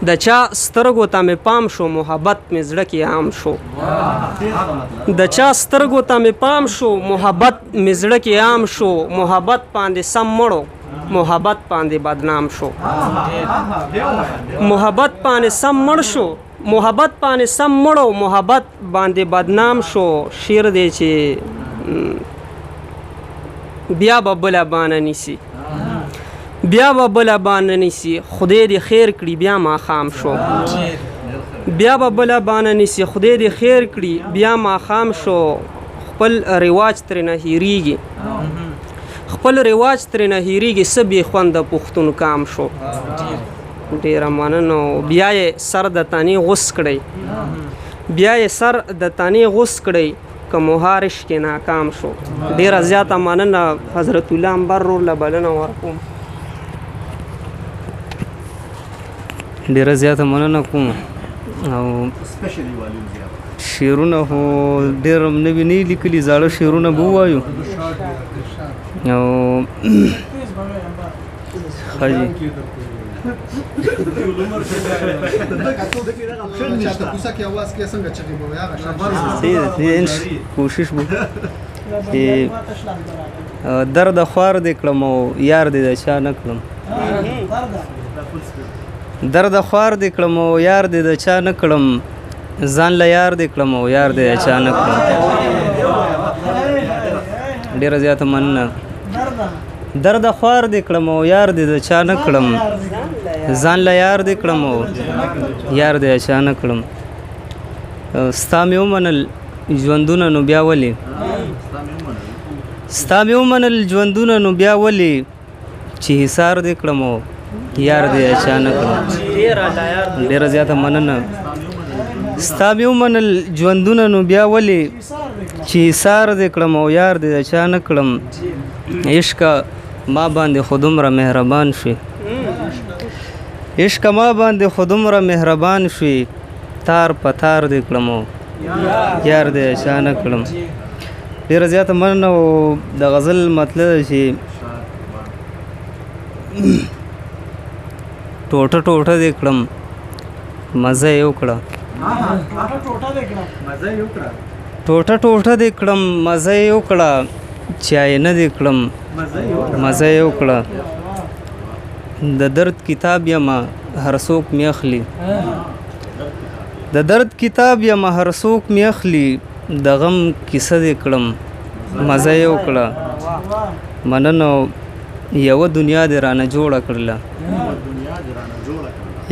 S7: د چا سترګو ته مې پام شو محبت مې زړه کې عام شو د چا سترګو ته مې پام شو محبت مې زړه کې عام شو محبت باندې سم مړو محبت باندې بدنام شو محبت باندې سم مړ شو محبت باندې سم مړو محبت باندې بدنام شو شیر دی چې بیا به بله بانه نیسي بیا به بله بانه نیسي خدای دې خیر کړي بیا ماښام شو بیا به بله بانه نیسي خدای دې خیر کړي بیا ماښام شو خپل رواج ترېنه هېرېږي خپل رواج ترېنه هېرېږي څه بې خونده پښتون کام شو ډېره مننه بیا یې سر د تنې غوس کړئ بیا یې سر د تنې غوس کړئ که مهارش کې ناکام شو ډېره زیاته مننه حضرت الله انبر رور له بلنه ورکوم ډېره زیاته مننه کوم او شعرونه خو ډېر نوي نه لیکلي زاړه شعرونه به ووایو او ښه کوشش به درد خوار دې کړم او یار دې د چا نه کړم درد خوار دې کړم او یار دې د چا نه کړم ځان له یار دې کړم او یار دې د چا نه کړم ډېره زیاته مننه درد خوار دې کړم او یار دې د چا نه کړم ځان له یار دې کړم او یار دې د چا نه کړم ستا مې ومنل ژوندونه نو بیا ولې ستا مې ومنل ژوندونه نو بیا ولې چې حصار دې کړم او یار دې د چا نه کړم ډېره زیاته مننه ستا مې ومنل ژوندونه نو بیا ولې چې حصار دې کړم او یار دې د چا نه کړم عشقه ما باندې خو دومره مهربان شوې عشقه ما باندې خو دومره مهربان شوې تار په تار دې کړم او یار دې د چا نه کړم ډېره زیاته مننه او د غزل مطلب چې ټوټه ټوټه دې کړم مزه یې وکړه ټوټه ټوټه دې کړم مزه یې وکړه چای نه دې کړم مزه یې وکړه د درد کتاب یمه هر څوک مې اخلي د درد کتاب یمه هر څوک مې اخلي د غم کیسه دې کړم مزه یې وکړه مننه یوه دنیا دې رانه جوړه کړله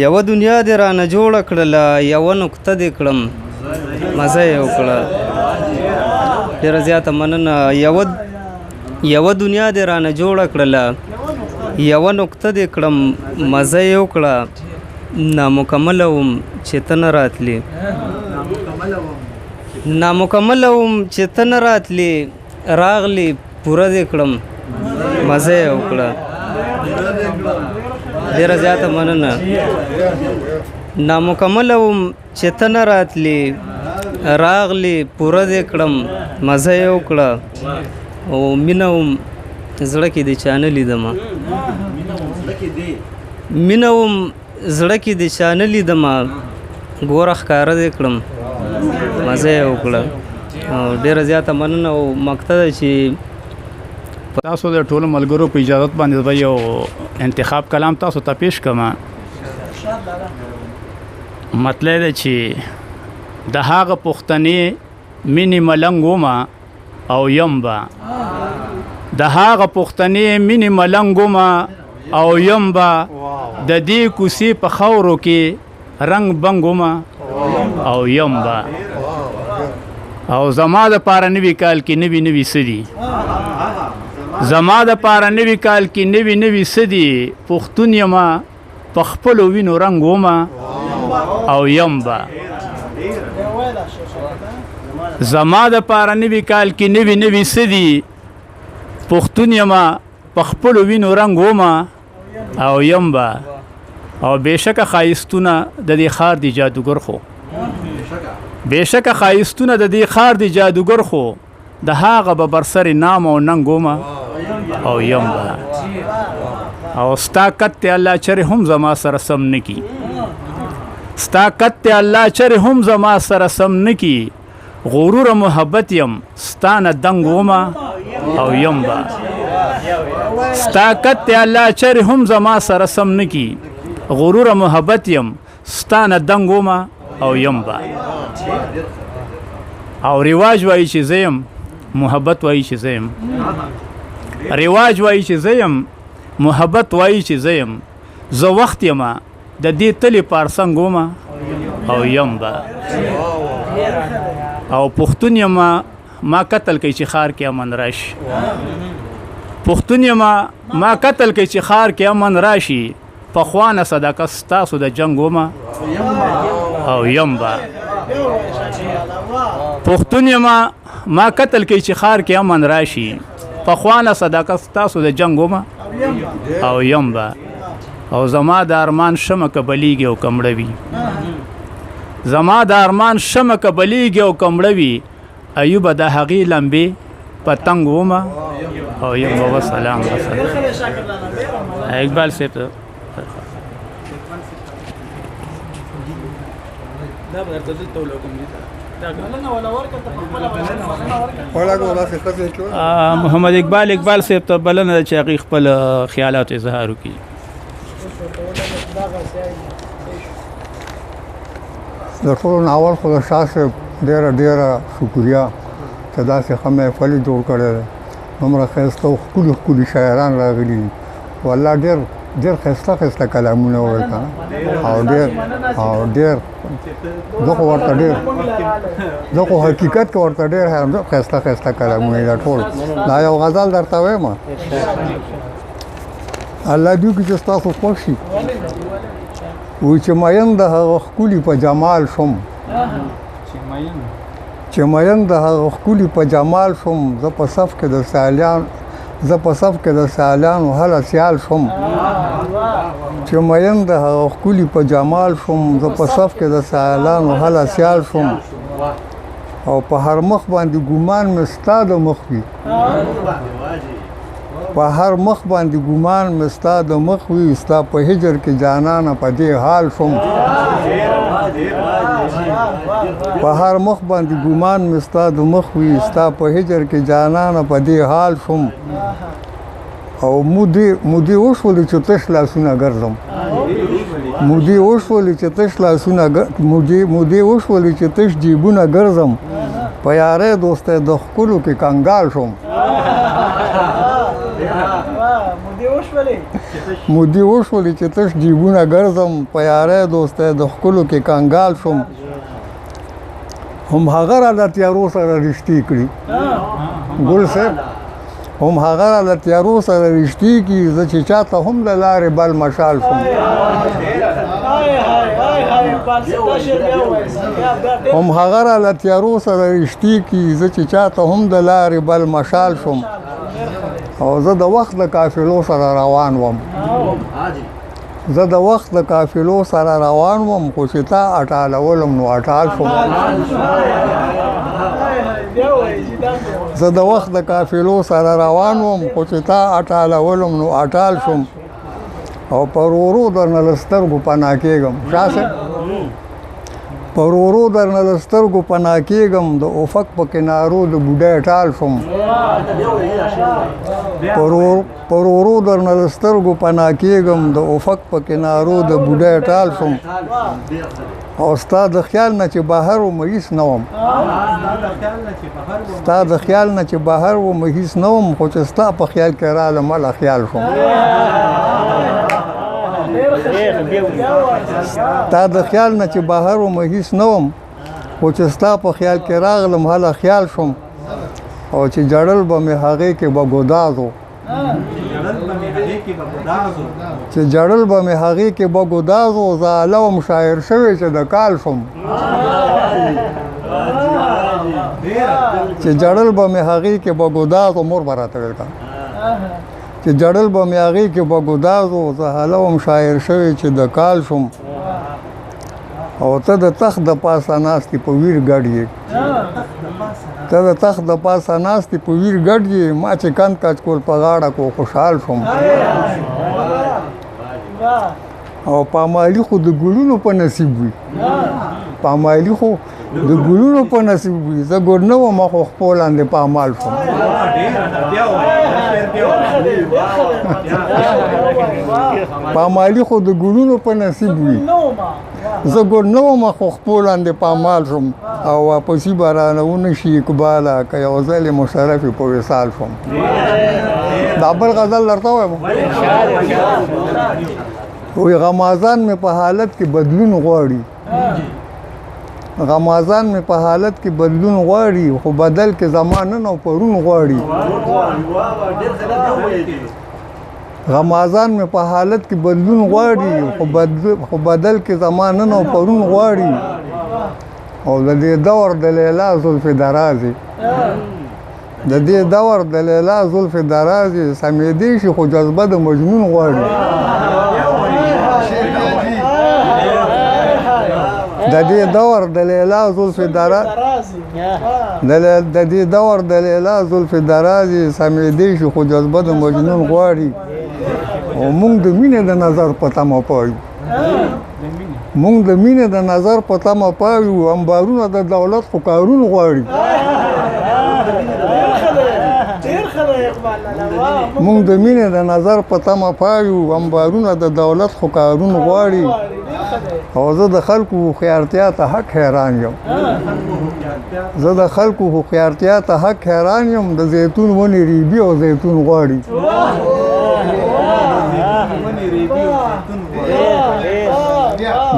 S7: یوه دنیا دې رانه جوړه کړله یوه نقطه دې کړم مزه یې وکړه ډېره زیاته مننه یوه دنیا دې رانه جوړه کړله یوه نقطه دې کړم مزه یې وکړه نامکمله وم چې ته نه راتلې نامکمله وم چې ته نه راتلې راغلې پوره دې کړم مزه یې وکړه ډېره زیاته مننه نامکمله وم چې ته نه راتلې راغلې پوره دې کړم مزه یې وکړه او مینه وم زړه کې دې چا نه لیدمه مینه وم زړه کې دې چا نه لیدمه ګوره ښکاره دې کړم مزه یې وکړه او ډېره زیاته مننه او مقطع ده چې
S8: تاسو د ټولو ملګرو په اجازت باندې به یو انتخاب کلام تاسو ته پیش کړم مطلب دی چې د هغه پښتنې مینې ملنګ ومه او یم به د هغه پښتنې مینې ملنګ ومه او یم به د دې کوڅې په خاورو کې رنګ بنګ ومه او یم به او زما د پاره نوي کال کې نوي نوي څه دي زما د پاره نوي کال کې نوي نوي څه دي پښتون یمه په خپلو وینو رنګ ومه او یم به زما د پاره نوي کال کې نوي نوي څه دي پښتون یمه په خپلو وینو رنګ ومه او یم به او بېشکه ښایستونه د دې ښار د جادوګر خو بېشکه ښایستونه د دې ښار د جادوګر خو د هغه به برسر نام او ننګ ومه او یم به او ستا کت ته الله چرې هم زما سره سم نه کي ستا کت ته الله چرې هم زما سره سم نه کي غرور محبت یم ستا نه دنګ ومه او یم به ستاقت ته الله چر هم زما سره سم نکی غرور محبت یم ستانه دنګوما او یم با او رواج وایي چې زیم محبت وایي چې زیم رواج وایي چې زیم محبت وایي چې زیم زه وخت یم د دې تلې پارسنګوما او یم با او پښتون یم ما قتل کوي چې خار کې امن راشي پښتون یم ما قتل کوي چې خار کې امن راشي په خوانه صدقه ستاسو د جنګوما او یم با پښتون یم ما قتل کوي چې خار کې امن راشي په خوانه صدقه ستاسو د جنګوما او یم با او زما د ارمان شمه کبلیږي او کمړوي زما د ارمان شمه کبلیږي او کمړوي ایوب د هغې لمبې پتنګ ومه او یم بابا سلام اقبال صاحب ته محمد اقبال صاحب ته بلنه چې هغې خپل خیالات اظهار وکړي
S9: د ټولو ناول خو د شاه صاحب ډېره شکریه چې داسې ښه محفل یې جوړ کړی دی دومره ښایسته او ښکلي شاعران راغلي دي والله ډېر ښایسته کلامونه وویل که نه او ډېر زه خو حقیقت کې ورته ډېر ښایسته کلامونه دا ټول دا یو غزل درته وایم الله دې وکړي چې ستاسو خوښ شي وایي چې مین د هغه ښکلي په جمال شوم چې مین د هغه ښکلي په جمال شوم زه په صف کې د سیالانو هله سیال شوم چې مین د هغه ښکلي په جمال شوم زه په صف کې د سیالانو هله سیال شوم او په هر مخ باندې ګمان مې ستا د مخ وي په هر مخ باندې ګمان مې ستا د مخ وي ستا په هجر کې جانانه په دې حال شوم په هر مخ باندې ګمان مې ستا د مخ وي ستا په هجر کې جانانه په دې حال شوم او مودې وشولې چې تش لاسونه ګرځم مودې وشولې چې تش جیبونه ګرځم په یارۍ دوستی د ښکلو کې کنګال شوم مودې وشولې چې تش جیبونه ګرځم په یارۍ دوستی د ښکلو کې کنګال شوم هم هغه را د تیارو سره رښتې کړي ګل صاحب هم هغه را د تیارو سره رښتې کړي زه چې چاته هم د لارې بل مشال شوم هم هغه را د تیارو سره رښتې کړي زه چې چاته هم د لارې بل مشال شوم او زه د وخت د قافلو سره روان وم زه د وخت د قافلو سره روان وم خو چې تا اټالولم نو اټال شوم زه د وخت د قافلو سره روان وم خو چې تا اټالولم نو اټال شوم او پرورو درنه له سترګو پناه کېږم شاه صاحب پرورو درنه له سترګو پناه کېږم د افق په کنارو د بوډۍ ټال شوم پرورو درنه له سترګو پناه کېږم د افق په کنارو د بوډۍ ټال شوم او ستا د خیال نه چې بهر وم هیڅ نه وم ستا د خیال نه چې بهر وم هیڅ نه وم خو چې ستا په خیال کې رالم هله خیال شوم ستا د خیال نه چې بهر وم هیڅ نه وم خو چې ستا په خیال کې راغلم هله خیال شوم او چې جړل به مې هغې کې به ګدازو چې جړل به مې هغې کې به ګدازو زه اله وم شاعر شوی چې د کال شوم چې جړل به مې هغې کې به ګدازو مور به راته ویل چې جړل به مې هغې کې به ګدازو زه اله وم شاعر شوی چې د کال شوم او ته د تخت د پاسه ناستې په ویر ګډ یې ته د تخت د پاسه ناستې په ویر ګډ یې ما چې کند کچکول په غاړه کو خوشحال شوم او پامالي خو د ګلونو په نصیب وي پامالي خو د ګلونو په نصیب وي زه ګل نه وم خو خپل لاندې پامال شوم پامالي خو د ګلونو په نصیب وي زه ګل نه وم خو خپل اندې پامال شم او واپسې به رانه ونه شي اقباله که یو ځل مشرف په وصال شم دا بل غزل درته وایم وی غمازان مې په حالت کې بدلون غواړي غمازان مې په حالت کې بدلون غواړي خو بدل کې زمانه نو پرون غواړي غمازان مې په حالت کې بدلون غواړي خو بدل کې زمانه نو پرون غواړي او د دې دور د لیلا زلف درازي د دې دور د لیلا زلف درازي سمېدې شي خو جذبه د مجنون غواړي د دې دور د لیلا زلف درازي د دې دور د لیلا زلف درازي سمېدې شي خو جذبه د مجنون غواړي او موږ د مینې د نظر په تمه پایو موږ د مینې د نظر په تمه پایو انبارونه د دولت خو کارون غواړي موږ د مینې د نظر په تمه پایو انبارونه د دولت خو کارون غواړي او زه د خلکو هوښیارتیا ته حق حیران یم زه د خلکو هوښیارتیا ته حق حیران یم د زیتون ونې ریبي او زیتون غواړي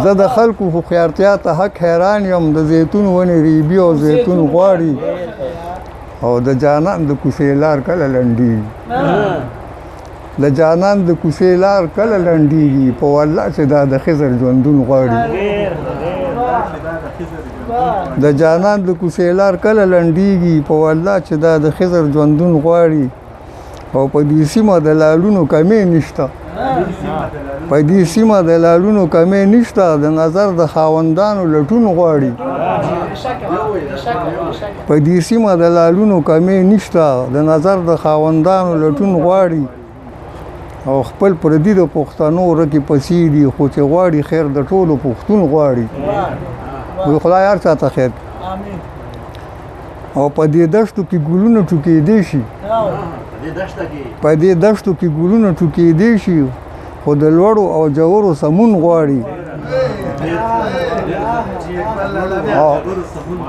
S9: زه د خلکو هوښیارتیا ته حق حیران یم د زیتون ونې ریبي او زیتون غواړي او د جانان د کوڅې لار کله لنډېږي د جانان د کوڅې لار کله لنډېږي په والله چې دا د خضر ژوندون غواړي د جانان د کوڅې لار کله لنډېږي په والله چې دا د خضر ژوندون غواړي او په دې سیمه د لالونو کمې نشته په دې سیمه د لالونو کمې نشته د نظر د خاوندانو لټون غواړي په دې سیمه د لالونو کمې نشته د نظر د خاوندانو لټون غواړي او خپل پردي د پښتنو ورکې پسې دي خو چې غواړي خیر د ټولو پښتون غواړي خدای هر چاته خیر او په دې دشتو کې ګلونه ټوکېدی شي په دې دشتو کې ګلونه ټوکېدی شي خو د لوړو او جوړو سمون غواړي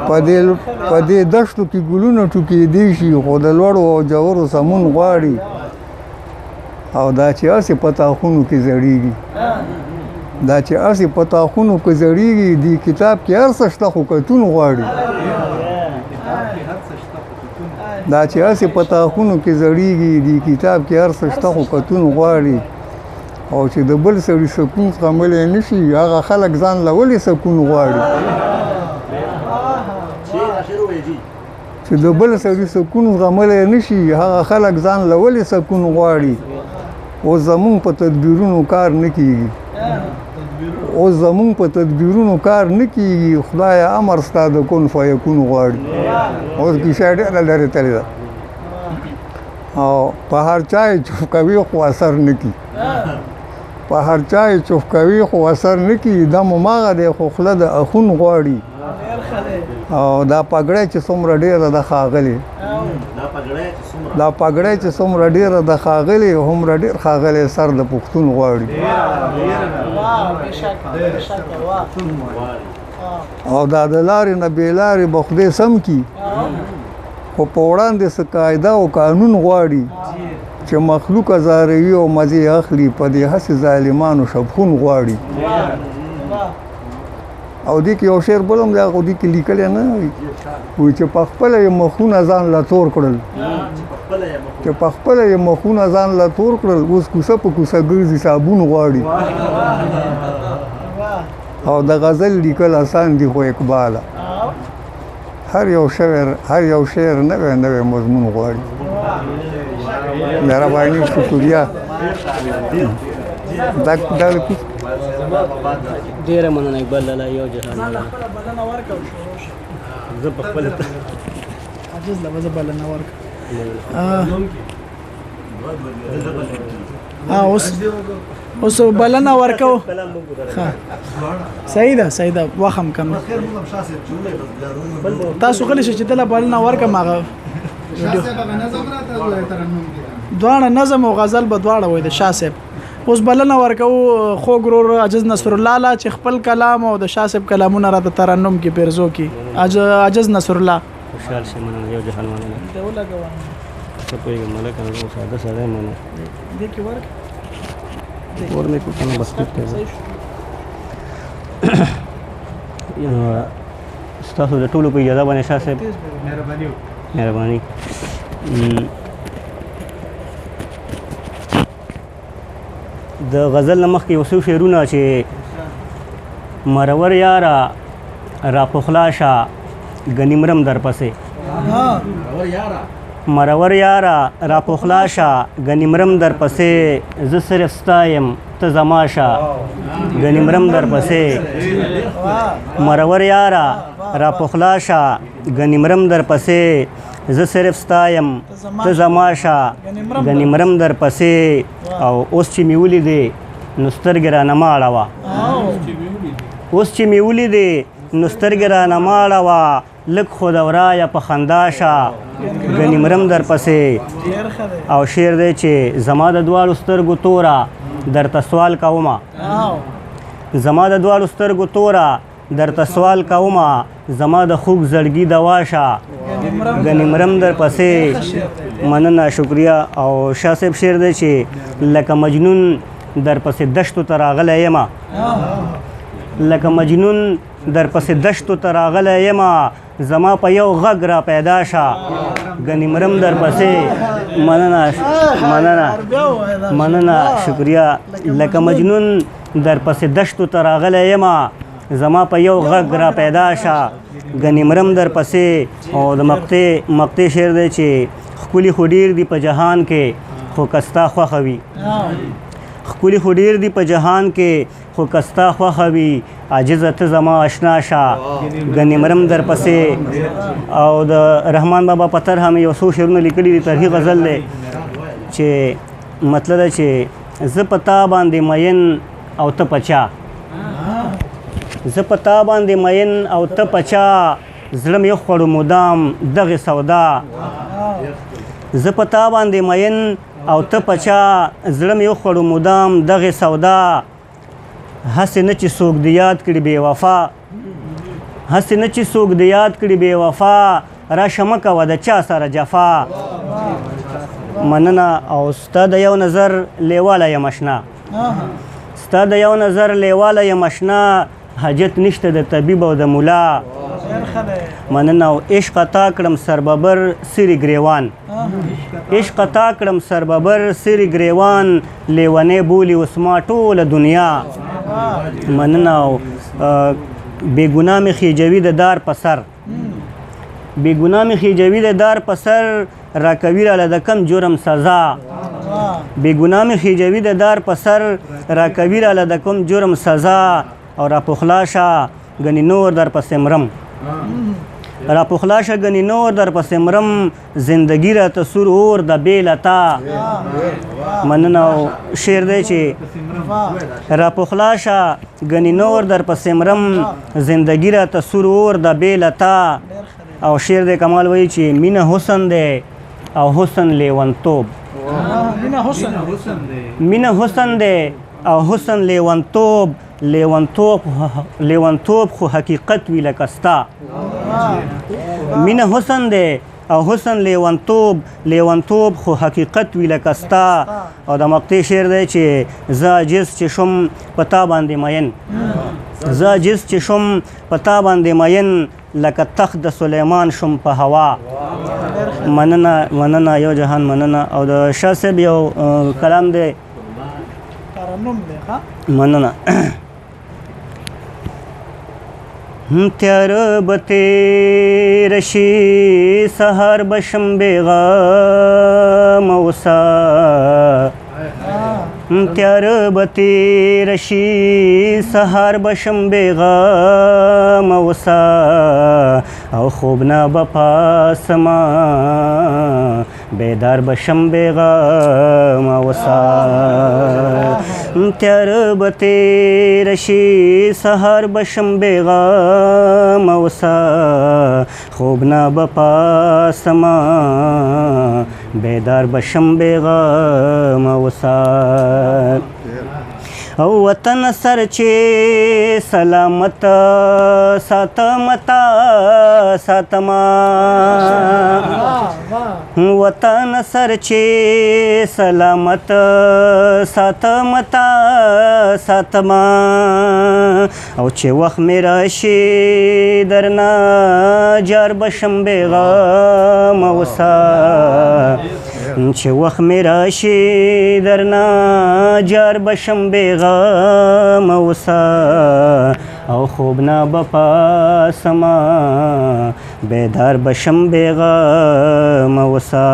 S9: په دې دشتو کې ګلونه ټوکېدی شي خو د لوړو او جوړو سمون غواړي او دا چې اسې په تاخونو کې زړېږي دا چې اسې په تاخونو کې زړېږي دې کتاب کې هر څه شته خو کتون غواړي دا چې اسې په تاخونو کې زړېږي دې کتاب کې هر څه شته خو کتون غواړي او چې د بل سړي سکون زغملی نه شي هغه خلک ځان له ولې سکون غواړي چې د بل سړي سکون زغملی نه شي هغه خلک ځان له ولې سکون غواړي اوس زمونږ په تدبیرونو کار نه کیږي اوس زمونږ په تدبیرونو کار نه کیږي خدایه امر ستا د کن فیکون غواړي اوس کیسه ډېره لرې تللې ده او په هر چا یې چوف کوي خو اثر نه کي په هر چا یې چوف کوي خو اثر نه کي دا مماغه دی خو خوله د اخون غواړي او دا پګړی چې څومره ډېره ده ښاغلې دا پګړی چې څومره ډېره ده ښاغلې هومره ډېر ښاغلی سر د پښتون غواړي او دا د لارې نه بې لارې به خدای سم کي خو په وړاندې څه قاعده او قانون غواړي چې مخلوق ازاروي او مزې اخلي په دې هسې ظالمانو شبخون غواړي او دې کې یو شعر بل هم دی هغه دې کې لیکلی نه وایي چې په خپله یې مخونه ځان له تور کړل چې په خپله یې مخونه ځان له تور کړل اوس کوڅه په کوڅه ګرځي صابون غواړي او د غزل لیکل اسان دي خو اقباله هر یو شعر نوی مضمون غواړي مهرباني شکریه دا
S10: ډیره مننه اقبال لاله یو جهان زه په خپل
S1: عجز لا وزه بلنه ورک اوس بلنه ورکو سعید وخم کم تاسو غلی چې دله بلنه ورک ماغه دواړه نظم او غزل به دواړه وای د شاه صاحب. اوس بلنه ورکو خو ګرور عجز نصر الله لا چې خپل کلام او د شاه صاحب کلامونه را د ترنم کې پیرزو کې عجز نصر الله
S10: خوشحال شي مننه یو جهان مننه
S1: دی ولګو
S10: څه پوهېږم ملک هغه ساده سړی مننه
S1: دې کې ورک
S10: اور مې کو کنه بس ټیک دی ستاسو د ټولو په اجازه باندې شاه صاحب مهرباني د غزل نه مخکې یو څو شعرونه چې مرور یاره راپخلا شه ګنې مرم درپسې مرور یاره راپخلا شه ګنې مرم درپسې زه صرف ستا یم ته زما شه ګنې مرم درپسې مرور یاره راپخلا شه ګنې مرم درپسې زه صرف ستا یم ته زما شه ګنې مرم درپسې او اوس چې مې ولیدې نو سترګې رانه مه اړوه اوس چې مې ولیدې نو سترګې رانه مه اړوه لږ خو د ورایه په خندا شه ګنې مرم درپسې او شعر دی چې زما د دواړو سترګو توره درته سوال کومه زما د دواړو سترګو توره درته سوال کومه زما د خوږ زړګي دوا شه ګنې مرم درپسې مننه شکریه. او شاه صاحب شعر دی چې لکه مجنون درپسې دشتو ته راغلی یمه لکه مجنون درپسې دشتو ته راغلی یمه زما په یو غږ را پیدا شه ګنې مرم درپسې مننه شکریه. لکه مجنون درپسې دشتو ته راغلی یمه زما په یو غږ را پیدا شه ګنې مرم درپسې. او د مقطع شعر دی چې ښکلي خو ډېر دي په جهان کې خو که ستا خوښه وي ښکلي خو ډېر دي په جهان کې خو که ستا خوښه وي عاجزه ته زما اشنا شه ګنې مرم درپسې. او د رحمان بابا په طرحه مې یو څو شعرونه لیکلي دي ترهي غزل دی چې مطلب ده چې زه په تا باندې مین او ته په چا زه په تا باندې مین او ته په چا زړه مې خوړو مدام دغې سودا زه په تا باندې مین او ته په چا زړه مې خوړو مدام دغې سودا هسې نه چې څوک دې یاد کړي بې وفا هسې نه چې څوک دې یاد کړي بې وفا راشه مه کوه د چا سره جفا مننه. او ستا د یو نظر لیواله یم اشنا ستا د یو نظر لیواله یم اشنا حاجت نشته د طبیب او د ملا مننه. او عشق تا کړم سرببر سری ګریوان عشق تا کړم سرببر سری ګریوان لیونی بولي اوس ما ټوله دنیا مننه. او بېګناه مې خیجوي د دار په سر بېګناه مې خیجوي د دار په سر راکوي راله د کم جرم سزا بېګناه مې خیجوي د دار په سر راکوي راله د کم جرم سزا او راپخلا شه ګنې نور درپسې مرم راپخلا شه ګنې نور درپسې مرم زندګي راته سور اور د بېله تا مننه. او شعر دی چې راپخلا شه ګنې نور درپسې مرم زندګي راته سور اور د بېله تا. او شعر دی کمال وایي چې مینه حسن دی او حسن لیونتوب مینه حسن دی او حسن لیونتوب لیونتوب خو حقیقت وي لکه ستا مینه حسن دی او حسن لیونتوب خو حقیقت وي لکه ستا. او د مقطع شعر دی چې زه عاجز چې شم په تا باندې مین زه عاجز چې شم په تا باندې مین لکه تخت د سلیمان شم په هوا مننه یو جهان مننه. او د شاه صاحب یو کلام دی مننه. تیاره به تېره شي سهار به شم بېغمه اوسه تیاره به تېره شي سهار به شم بېغمه اوسه او خوب نه به پاسمه بیدار به شم بېغمه اوسه تیاره به تېره شي سهار به شم بېغمه اوسه خوب نه به پاسمه بیدار بشم بیغم اوسا او وطن سر چې سلامت ساتمتا ساتما وطن سر چې سلامت ساتمتا ساتما او چې وخت مې راشي درنا جار بشم بیغم اوسا چې وخت مې راشي درنا جار بشم بیغم اوسا او خوب نه بپاسما بیدار بشم بیغم اوسا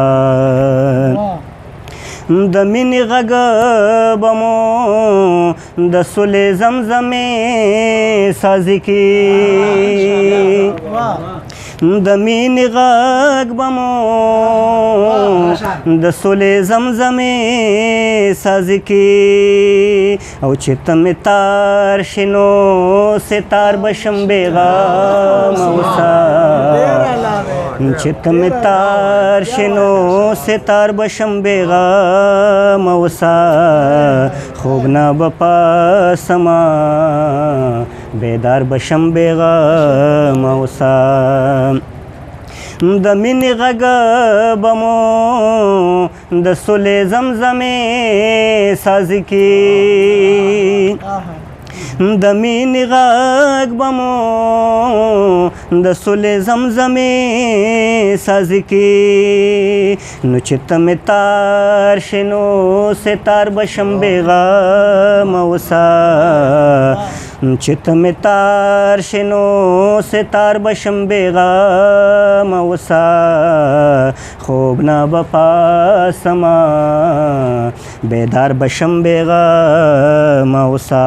S10: د مینې غږ به مو د سولې زمزمې سازي کې د مینې غږ به مو د سولې زمزمې سازي کې او چې ته مې تار شي نو ستار بشم بیغم اوسا چې ته مې تار شي نو ستار بشم بیغم اوسا خوب نه بپاسما بیدار بشم بیغم اوسا د مینې غږ به مو د سولې زمزمې سازي کې د مینې غږ به مو د سولې زمزمې سازي کې نو چې ته مې تار شي نو ستار بشم بیغم اوسا چې ته مې تار شي نو ستار بشم بیغم اوسا خوب نه بپاسما بیدار بشم بیغم اوسا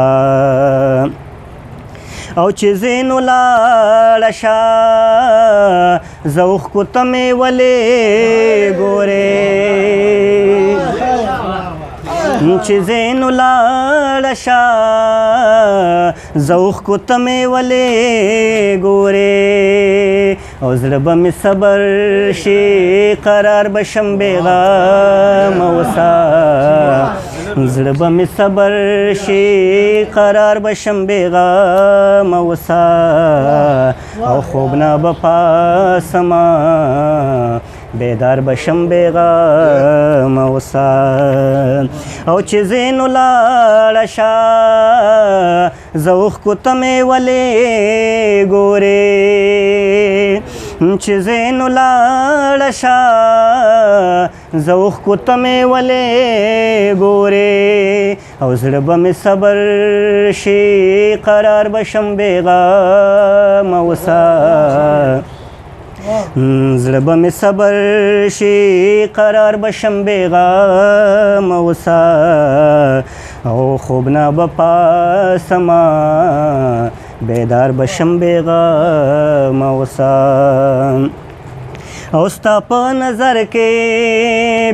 S10: او چې زینو لاړه شه زه اوښکو ته مې ولې ګورې چې زینو لاړه شه زه اوښکو ته مې ولې ګورې او زړه به مې صبر شي قرار بشم بیغم اوسا زړه به مې صبر شي قرار بشم بیغم اوسا او خوب نه بپاسما بیدار بشم بیغم اوسا او چې زینو لاړه شه زه اوښکو ته مې ولې ګورې چې زینو لاړه شه زه اوښکو ته مې ولې ګورې او زړه به مې صبر شي قرار بشم بیغم اوسا زړه به مې صبر شي قرار بشم بیغم اوسا او خوب نه بپاسما بیدار بشم بیغم اوسا او ستا په نظر کې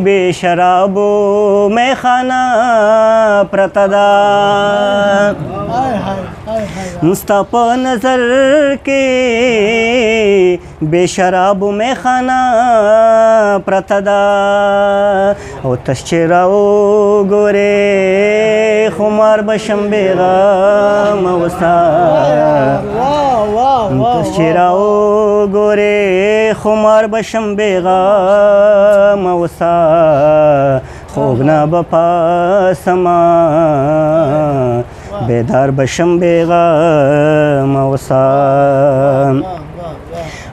S10: بې شرابو میخانه پرته ده ستا په نظر کې بې شرابو میخانه پرته ده او تش چې راوګورې خمار بشم بیغم اوسا تش چې راوګورې خمار بشم بیغم اوسا خوب نه بپاسما بیدار بشم بیغم اوسا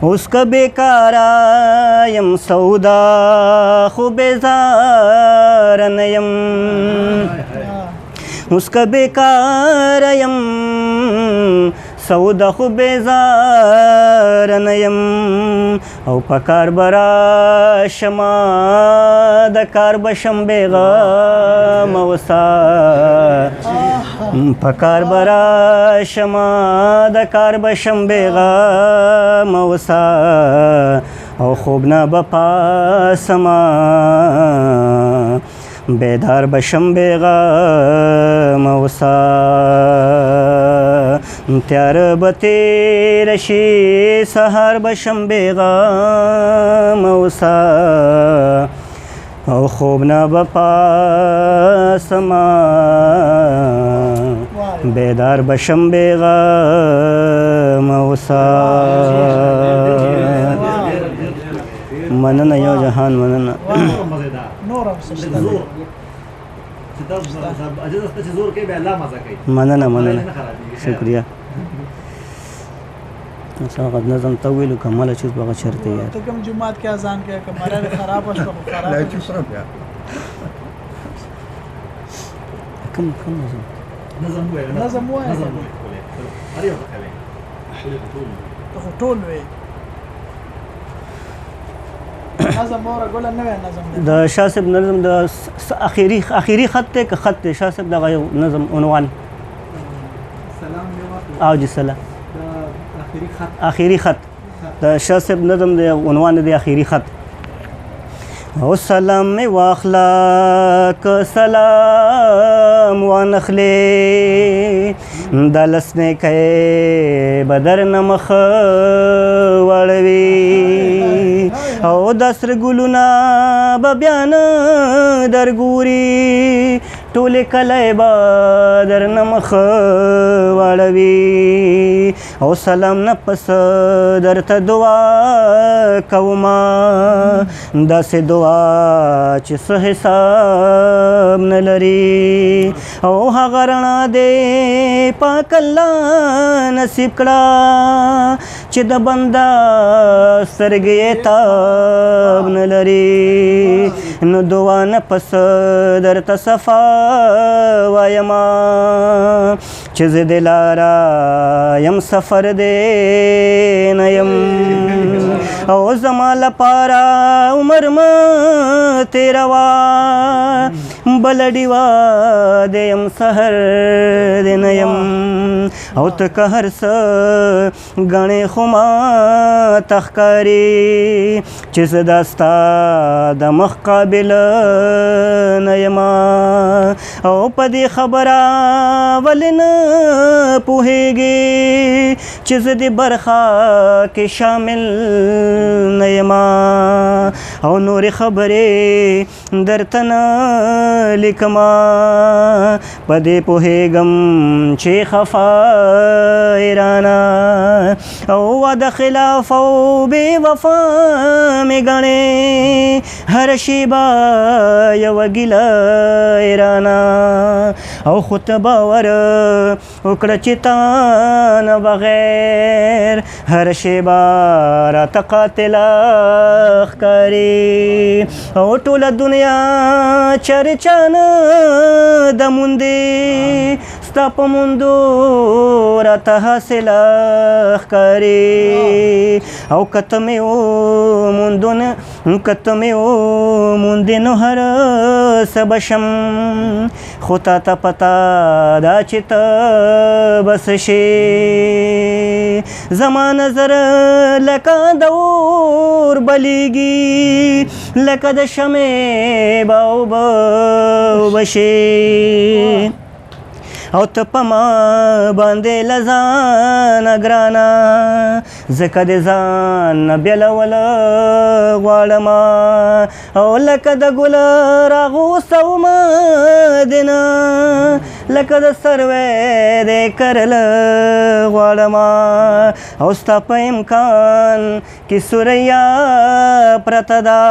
S10: اوس که بیکاره یم سودا خو بیزاره نه یم اوس که بیکاره یم سودا خو بیزاره نه یم او په کار به راشمه د کار بشم بیغم اوسا په کار به راشمه د کار بشم بیغم اوسا او خوب نه بپاسما بیدار بشم بیغم اوسا تیار به تیر شي سهار بشم بیغم اوسا او خوب نه به پاسما بیدار بشم بیغم اوسار مننه یو جهان مننه مننه شکریہ ساغت نظم طویل کمال چیز بغا چرته یار
S1: ته کوم جمعات کې اذان کې کمره خراب شو خراب
S10: کم
S1: نظم وای ته ټول وې نظم اور ګول نه نظم
S10: د شاه صاحب نظم د اخیری خط ته که خط شاه صاحب د نظم عنوان
S1: سلام
S10: او جی سلام آخری خط د شاه صاحب نظم د عنوان د آخری خط او سلام می واخلا ک سلام وانخلی د لسنه کای بدر نمخ وړوي او دسر ګلونا به بیان درګوري ټول کله به در نمخ وړوي او سلام نه پس درته دعا کوما داسې دعا چې څه حساب نه لري او هغه رڼا دې پاک الله نصیب کړه چې د بنده سترګې تاب نه لري نو دعا نه پس درته صفا وایما چې زه د لاره یم سفر دی نه یم او زما لپاره عمر مه تېروه بل ډیوه د یم سحر د نه یم او ته که هر څه ګڼې خو ما ته ښکاري چې زه دا ستا د مخ قابل نه یمه او په دې خبره ولې نه پوهېږې چې زه د برخه کې شامل نه یمه او نورې خبرې درته نه لیکمه په دې پوهېږم چې خفا ایرانه او واده خلاف او بې وفا مې ګڼې هر شیبه یوه ګیله ایرانه او خو ته باور وکړه چې تا نه بغیر هر شیبه راته قاتله ښکاري او ټوله دنیا چرچا نه د موندې ستا په موندو راته حاصله ښکاري او کته مې وموندې نو هر څه به شم خو تا ته پته دا چې ته بس شي زما نظر لکه د اور بلیږي لکه د شمع به اوبه شي او ته په ما باندې له ځانه ګرانه ځکه د ځان نه بېلوله غواړمه او لکه د ګل راغوستومه دینه لکه د سروې د کرله غواړمه او ستا په امکان کې سوریا پرته ده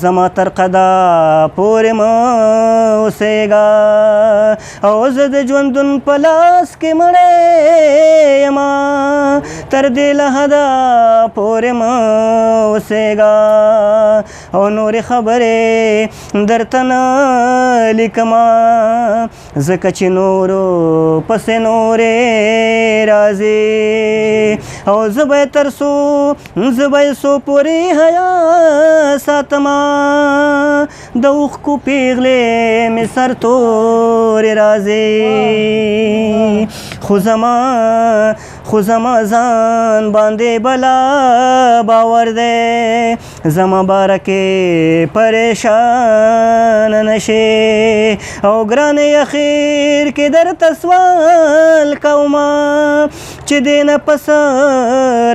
S10: زما تر قده پورې مه اوسېږه او زه د ژوندون په لاس کې مړی یمه تر دې له حده پورې مه اوسېږه او نورې خبرې درته نه لیکمه ځکه چې نورو پسې نورې راځي او زه به یې پورې حیا ساتمه د اوښکو پیغلې مې سر تورې راځي خو زما ځان باندې بلا باور دی زما باره کې پریشان نشي او ګرانې اخیر کې درته سوال کومه چې دې نه پس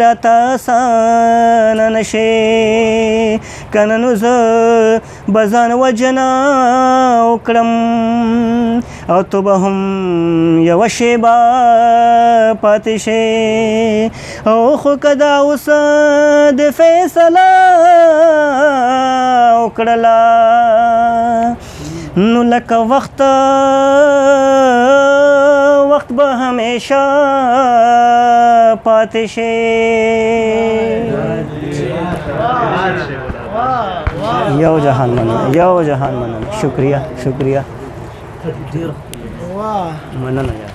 S10: راته اسانه نشي کنه نو زه به ځان وجنه وکړم او تو به هم یوه شیبه پاتې شې او خو که دا اوس د فیصله وکړله نو لکه وخت به همیشه پاتې شي یو جهان مننه شکریه مننه یا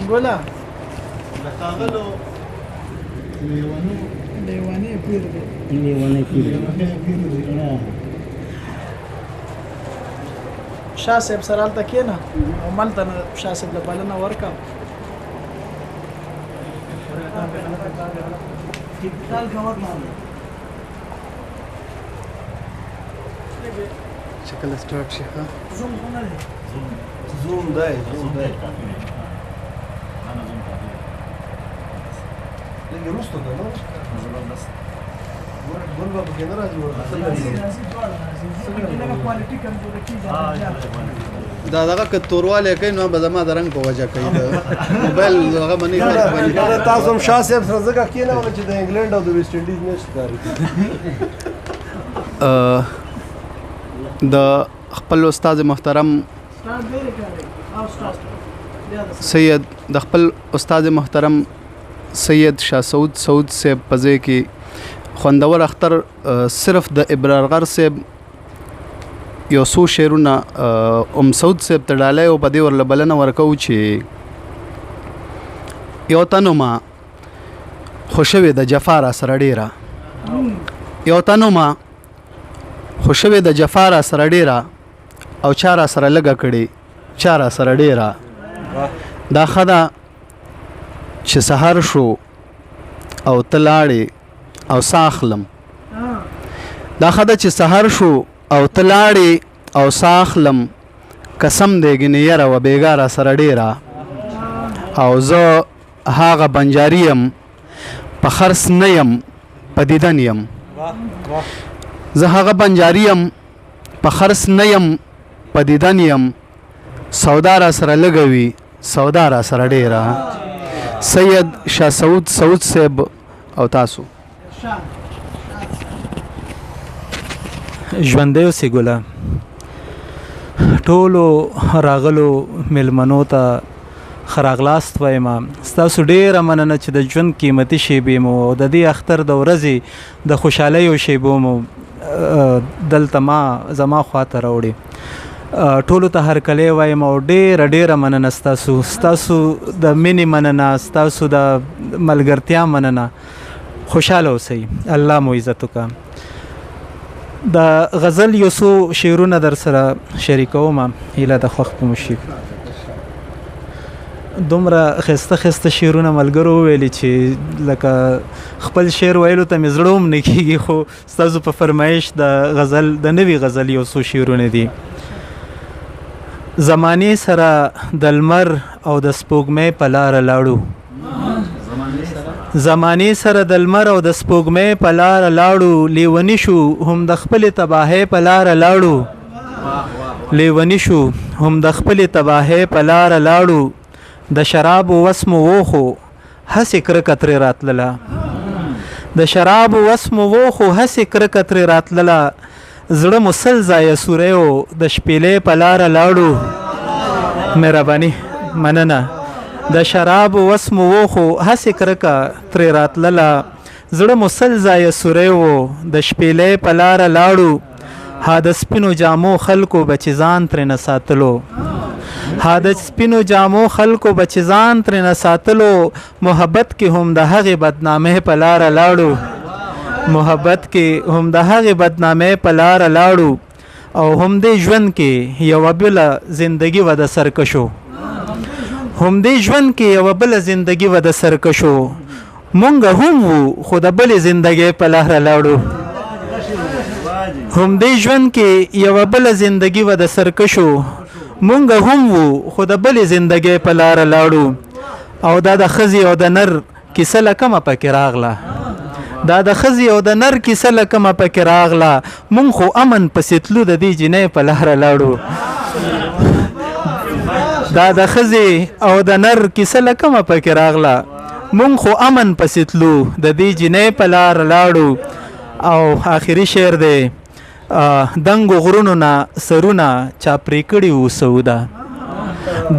S1: ګولا لیوانی پیر شاه صاحب سره هلته کښېنه او ملته شاه صاحب له بلنه ورکړه
S4: شکل سٹارټ شي ښه
S3: زوم دی لږ وروسته ده نو ګل به پکې نه راځي
S4: دا دغه که توروالی کوي نو به زما د رنګ په وجه کوي د موبایل هغه باندې
S3: تاسو هم شاه صاحب سره ځکه کښېنوله چې د انګلینډ او د ویسټ انډیز میچ ښکاري
S4: د خپل استاد محترم سید د خپل استاد محترم سید شاه سعود صاحب په ځای کې خوندور اختر صرف د ابرارغر صاحب یو څو شعرونه سعود صاحب ته ډالۍ او په دې ورله بلنه ورکوو چې یو تنو ما خوشوې د جفا را سره ډېره او چا را سره لږه کړې چا را سره ډېره دا ښه ده چې سهار شو او ته لاړې او ساخلم دا ښه ده چې سهار شو او ته لاړې او ساخلم قسم دی ګنې یره و بېګا را سره ډېره او زه هغه بنجاري یم په خرڅ نه یم په دیدن یم زه هغه بنجاري یم په خرڅ نه یم په دیدن یم سودا را سره لږه وي سودا را سره ډېره سید شاه سعود صاحب او تاسو
S11: ژوندی اوسې ګله ټولو راغلو میلمنو ته ښه راغلاست وایم ستاسو ډېره مننه چې د ژوند قیمتي شیبې مو او د دې اختر د ورځې د خوشحالیو شیبو مو دلته زما خواته راوړې ټولو ته هرکلی وایم او ډېره مننه ستاسو د مینې مننه ستاسو د ملګرتیا مننه خوشحاله اوسئ الله مو عزت وکړه د غزل یو څو شعرونه در سره شریکوم هیله د خوښ په مو شي دومره ښایسته شعرونه ملګرو وویلي چې لکه خپل شعر ویلو ته مې زړه هم نه کېږي خو ستاسو په فرمایش د نوي غزل یو څو شعرونه دي زمانې سره د لمر او د سپوږمۍ په لاره لاړو زمانې سره د لمر او د سپوږمۍ په لاره لاړو لیونی شو هم د خپلې تباهۍ په لاره لاړو لیونی شو هم د خپلې تباهۍ په لاره لاړو د شرابو وس مو وخو هسې کرکه ترې راتلله د شرابو وس مو وخو هسې کرکه ترې راتلله زړه مو سل ځایه سوریو د شپېلې په لاره لاړو مهرباني مننه د شرابو وس مو وخو هسې کرکه ترې راتلله زړه مو سل ځایه سوریو د شپېلې په لاره لاړو ها د سپینو جامو خلکو به چې ځان ترېنه ساتلو ها د سپینو جامو خلکو به چې ځان ترېنه ساتلو محبت کې هم د هغې بدنامۍ په لاره لاړو محبت کې هم د هغې بدنامۍ په لاره لاړو او هم دې ژوند کې یوه بله زندګي وه د سرکشو هم دې ژوند کې یوه بله زندګي وه د سرکشو مونږ هم وو خو د بلې زندګۍ په لاره لاړو هم دې ژوند کې یوه بله زندګي وه د سرکشو مونږ هم وو خو د بلې زندګۍ په لاره لاړو او دا د ښځې او د نر کیسه له کومه پکې راغله دا د ښځې او د نر کیسه له کومه پکې راغله مونږ خو امن پسې تلو د دې جینۍ په لاره لاړو دا د ښځې او د نر کیسه له کومه پکې راغله مونږ خو امن پسې تلو د دې جینۍ په لاره لاړو او آخري شعر دی دنګو غرونو نه سرونه چا پرې کړي وو سودا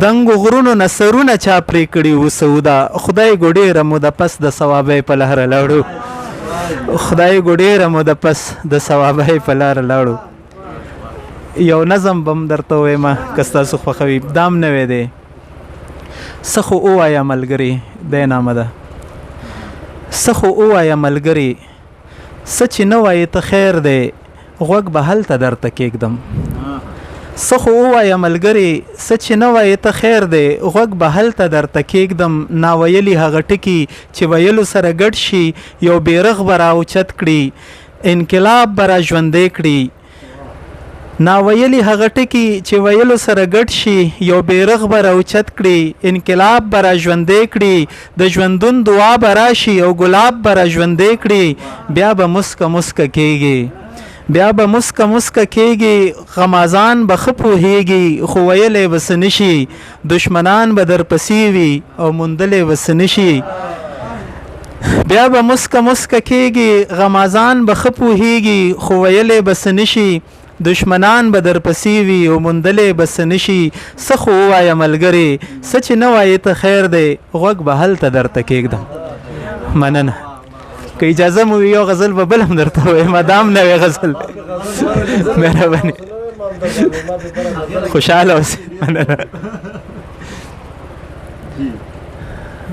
S11: دنګو غرونو نه سرونه چا پرې کړي وو سودا خدای ګډېره مو د پس د ثوابۍ په لاره لاړو خدای ګډېره مو د پس د ثوابۍ په لاره لاړو یو نظم بم درته ووایم که ستاسو خوښوي دام نوی دی څه خو ووایه ملګري دی نامه ده څه خو ووایه ملګري څه چې نه وایې ته خیر دی غوږ به هلته درته کېږدم څه خو ووایه ملګري څه چې نه وایې ته خیر دی غوږ به هلته درته کېږدم ناویلي هغه ټکي چې ویلو سره ګډ شي یو بیرغ به راوچت کړي انقلاب به را ژوندی کړي ناویلي هغه ټکي چې ویلو سره ګډ شي یو بیرغ به راوچت کړي انقلاب به را ژوندی کړي د ژوندون دعا به راشي او ګلاب به را ژوندی کړي بیا به مسکه مسکه کېږي بیا به مسکه مسکه کېږي غمازان به ښه پوهېږي خو ویلی به څه نشي دشمنان به درپسې وي او موندلی به څه نشي بیا به مسکه مسکه کېږي غمازان به ښه پوهېږي خو ویلی به څه نشي دشمنان به درپسې وي او موندلی به څه نشي څه خو ووایه ملګرې څه چې نه وایې ته خیر دی غوږ به هلته درته کېږدم مننه که اجازه مو وي یو غزل به بل هم درته ووایم دا هم نوی غزل مهرباني خوشحاله اوسئ مننه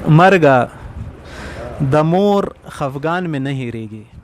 S11: مرګه د مور خفګان مې نه هېرېږي